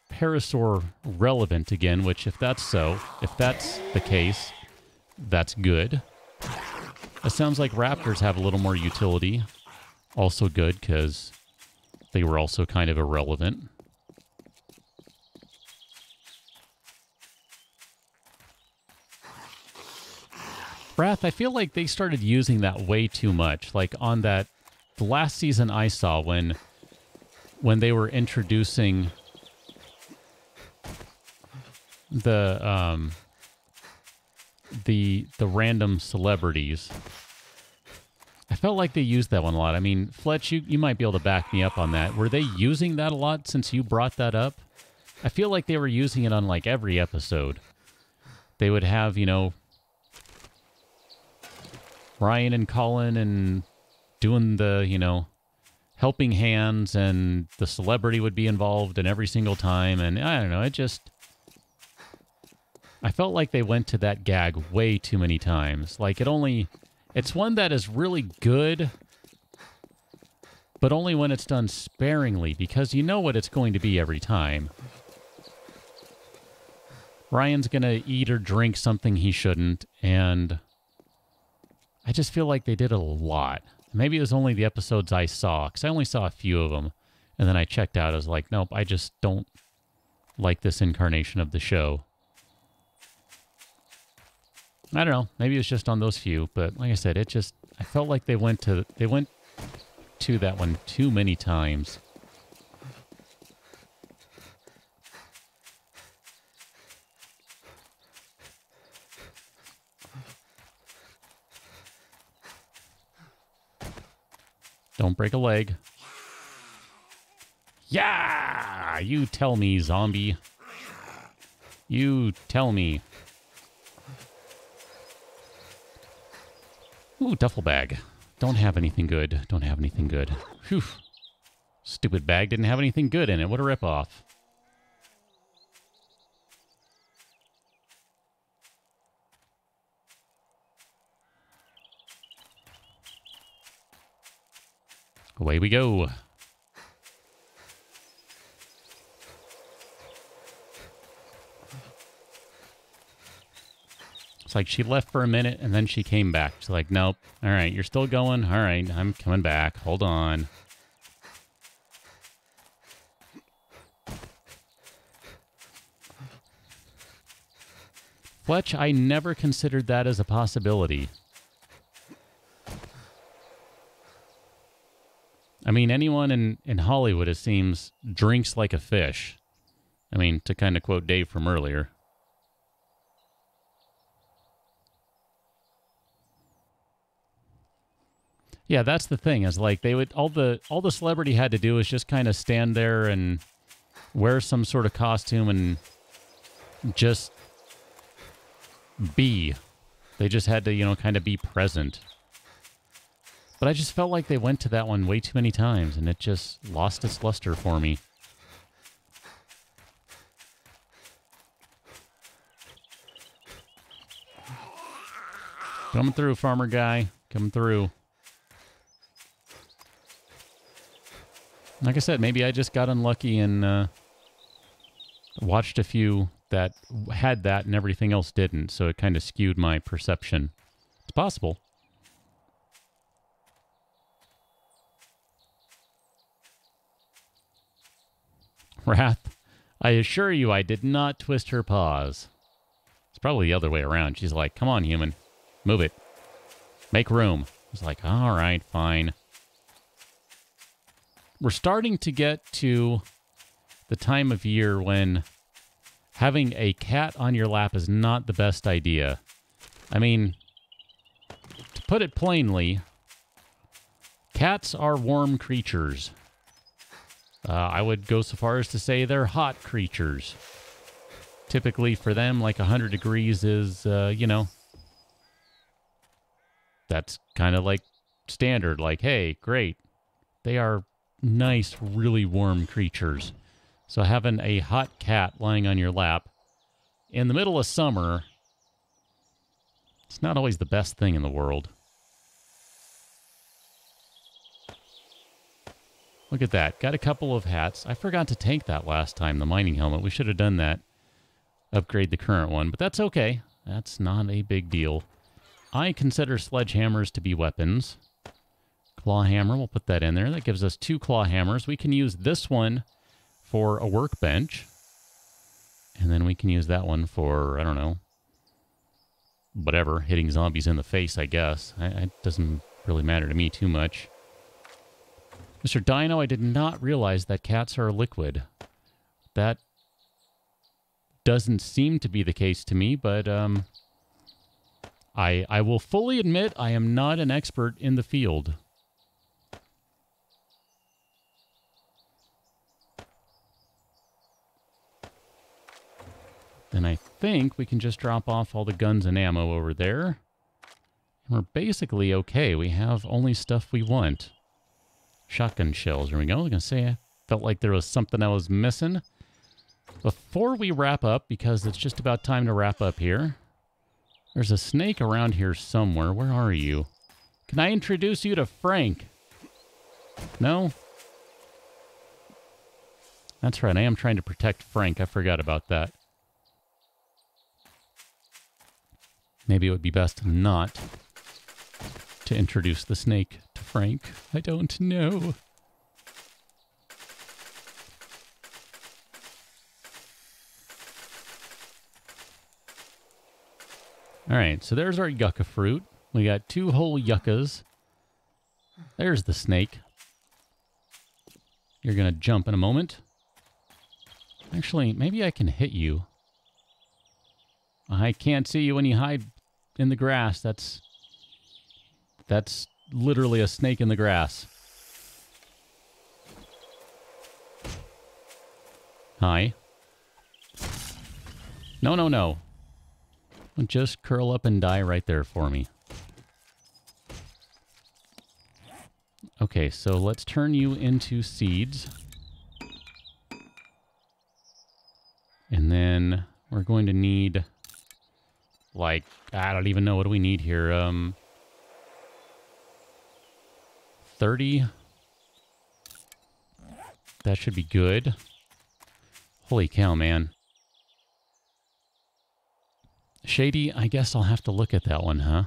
Parasaur relevant again, which if that's the case, that's good. It sounds like raptors have a little more utility. Also good, because they were also kind of irrelevant. Wrath, I feel like they started using that way too much. Like on the last season I saw when they were introducing the random celebrities. I felt like they used that one a lot. I mean, Fletch, you might be able to back me up on that. Were they using that a lot since you brought that up? I feel like they were using it on like every episode. They would have, you know, Ryan and Colin and doing the, you know, helping hands, and the celebrity would be involved in every single time. And I don't know, I felt like they went to that gag way too many times. Like it's one that is really good, but only when it's done sparingly, because you know what it's going to be every time. Ryan's going to eat or drink something he shouldn't, and I just feel like they did it a lot. Maybe it was only the episodes I saw, because I only saw a few of them, and then I checked out. I was like, nope, I just don't like this incarnation of the show. I don't know. Maybe it was just on those few, but like I said, I felt like they went to that one too many times. Don't break a leg. Yeah! You tell me, zombie. You tell me. Ooh, duffel bag. Don't have anything good. Don't have anything good. Phew. Stupid bag didn't have anything good in it. What a ripoff. Away we go. It's like she left for a minute and then she came back. She's like, nope. All right, you're still going. All right, I'm coming back. Hold on. Fletch, I never considered that as a possibility. I mean, anyone in Hollywood, it seems, drinks like a fish. I mean, to kind of quote Dave from earlier. Yeah, that's the thing, is like they would all the celebrity had to do is just kind of stand there and wear some sort of costume and just be. They just had to, you know, kind of be present. But I just felt like they went to that one way too many times, and it just lost its luster for me. Coming through, farmer guy. Coming through. Like I said, maybe I just got unlucky and watched a few that had that and everything else didn't, so it kind of skewed my perception. It's possible. Wrath, I assure you I did not twist her paws. It's probably the other way around. She's like, come on, human. Move it. Make room. I was like, all right, fine. We're starting to get to the time of year when having a cat on your lap is not the best idea. I mean, to put it plainly, cats are warm creatures. I would go so far as to say they're hot creatures. Typically for them, like 100 degrees is, you know, that's kind of like standard. Like, hey, great. They are nice, really warm creatures. So having a hot cat lying on your lap in the middle of summer, it's not always the best thing in the world. Look at that. Got a couple of hats. I forgot to take that last time, the mining helmet. We should have done that. Upgrade the current one, but that's okay. That's not a big deal. I consider sledgehammers to be weapons. Claw hammer, we'll put that in there. That gives us 2 claw hammers. We can use this one for a workbench. And then we can use that one for, I don't know, whatever, hitting zombies in the face, I guess. It doesn't really matter to me too much. Mr. Dino, I did not realize that cats are liquid. That doesn't seem to be the case to me, but I will fully admit I am not an expert in the field. Then I think we can just drop off all the guns and ammo over there. And we're basically okay. We have only stuff we want. Shotgun shells. There we go. I was going to say, I felt like there was something I was missing. Before we wrap up, because it's just about time to wrap up here, there's a snake around here somewhere. Where are you? Can I introduce you to Frank? No? That's right, I am trying to protect Frank. I forgot about that. Maybe it would be best not to introduce the snake to Frank. I don't know. Alright, so there's our yucca fruit. We got 2 whole yuccas. There's the snake. You're going to jump in a moment. Actually, maybe I can hit you. I can't see you when you hide in the grass. That's literally a snake in the grass. Hi. No, no, no. Just curl up and die right there for me. Okay, so let's turn you into seeds. And then we're going to need, like, I don't even know, what do we need here? 30. That should be good. Holy cow, man. Shady, I guess I'll have to look at that one, huh?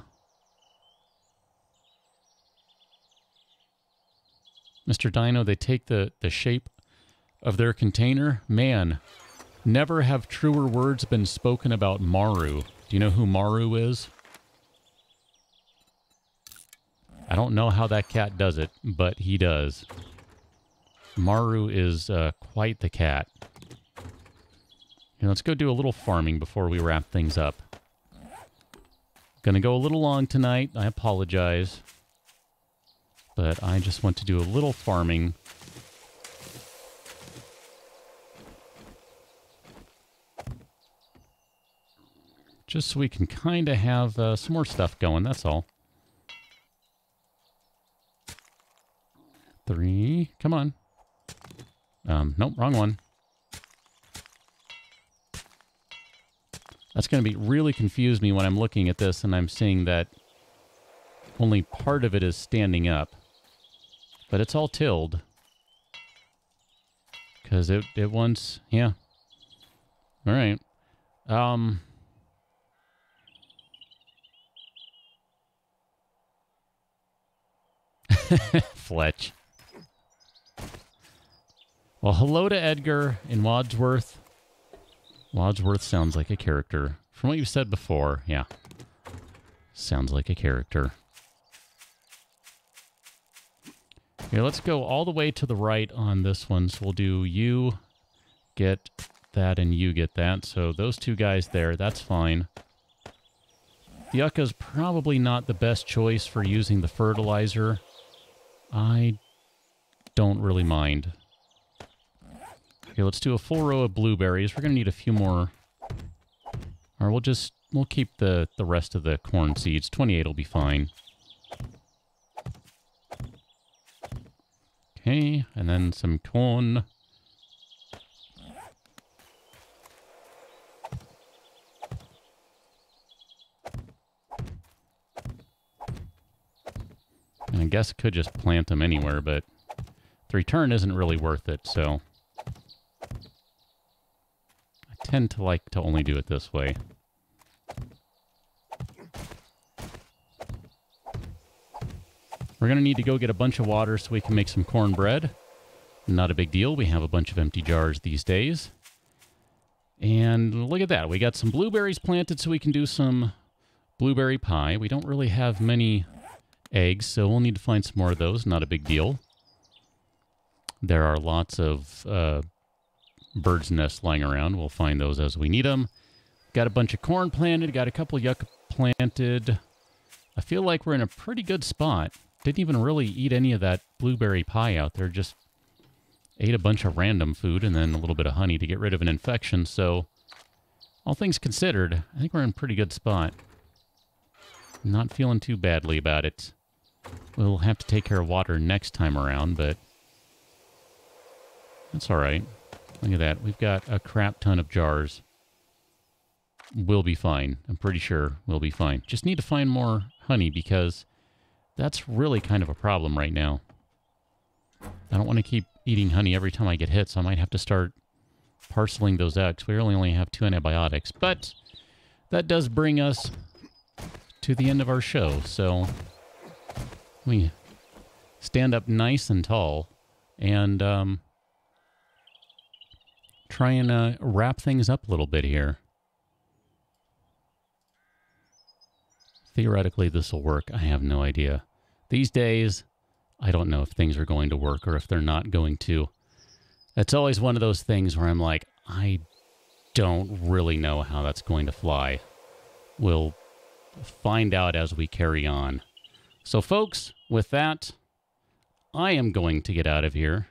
Mr. Dino, they take the shape of their container. Man, never have truer words been spoken about Maru. Do you know who Maru is? I don't know how that cat does it, but he does. Maru is quite the cat. Let's go do a little farming before we wrap things up. Gonna go a little long tonight. I apologize. But I just want to do a little farming. Just so we can kind of have some more stuff going, that's all. 3. Come on. Nope, wrong one. That's going to be really confuse me when I'm looking at this and I'm seeing that only part of it is standing up. But it's all tilled. Because it once... Yeah. Alright. Fletch. Well, hello to Edgar in Wadsworth. Wadsworth sounds like a character. From what you've said before, yeah. Sounds like a character. Okay, let's go all the way to the right on this one. So we'll do you get that and you get that. So those 2 guys there, that's fine. The yucca's probably not the best choice for using the fertilizer. I don't really mind. Okay, let's do a full row of blueberries. We're going to need a few more. Or we'll keep the rest of the corn seeds. 28 will be fine. Okay, and then some corn. And I guess I could just plant them anywhere, but the return isn't really worth it, so... tend to like to only do it this way. We're going to need to go get a bunch of water so we can make some cornbread. Not a big deal. We have a bunch of empty jars these days. And look at that. We got some blueberries planted so we can do some blueberry pie. We don't really have many eggs, so we'll need to find some more of those. Not a big deal. There are lots of bird's nests lying around. We'll find those as we need them. Got a bunch of corn planted. Got a couple yucca planted. I feel like we're in a pretty good spot. Didn't even really eat any of that blueberry pie out there. Just ate a bunch of random food and then a little bit of honey to get rid of an infection. So, all things considered, I think we're in a pretty good spot. Not feeling too badly about it. We'll have to take care of water next time around, but that's all right. Look at that. We've got a crap ton of jars. We'll be fine. I'm pretty sure we'll be fine. Just need to find more honey because that's really kind of a problem right now. I don't want to keep eating honey every time I get hit, so I might have to start parceling those eggs. We really only have 2 antibiotics, but that does bring us to the end of our show. So let me stand up nice and tall and try and wrap things up a little bit here. Theoretically, this will work. I have no idea. These days, I don't know if things are going to work or if they're not going to. It's always one of those things where I'm like, I don't really know how that's going to fly. We'll find out as we carry on. So, folks, with that, I am going to get out of here.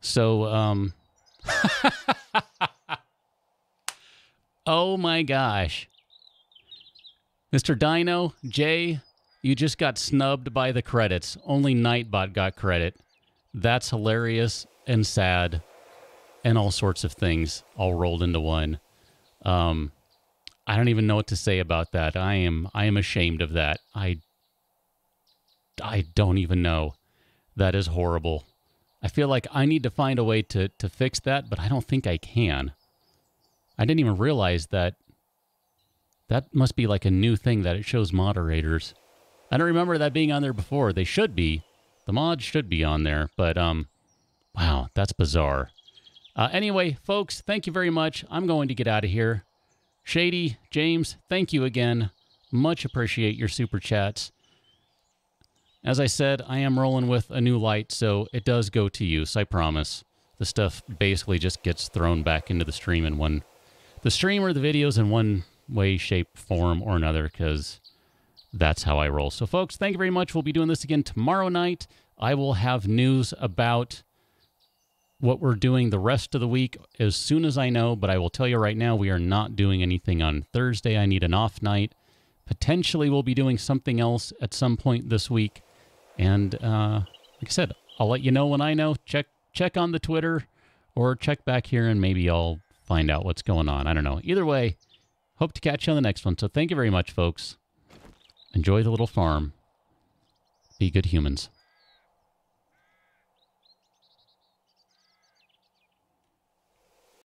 So, oh my gosh. Mr. Dino, Jay, you just got snubbed by the credits. Only Nightbot got credit. That's hilarious and sad and all sorts of things all rolled into one. I don't even know what to say about that. I am ashamed of that. I don't even know. That is horrible. I feel like I need to find a way to fix that, but I don't think I can. I didn't even realize that must be like a new thing that it shows moderators. I don't remember that being on there before. They should be. The mods should be on there, but wow, that's bizarre. Anyway, folks, thank you very much. I'm going to get out of here. Shady, James, thank you again. Much appreciate your super chats. As I said, I am rolling with a new light, so it does go to use, I promise. The stuff basically just gets thrown back into the stream in one... The stream or the videos in one way, shape, form, or another, because that's how I roll. So, folks, thank you very much. We'll be doing this again tomorrow night. I will have news about what we're doing the rest of the week as soon as I know, but I will tell you right now, we are not doing anything on Thursday. I need an off night. Potentially, we'll be doing something else at some point this week. And like I said, I'll let you know when I know. Check on the Twitter or check back here and maybe I'll find out what's going on. I don't know. Either way, hope to catch you on the next one. So thank you very much, folks. Enjoy the little farm. Be good humans.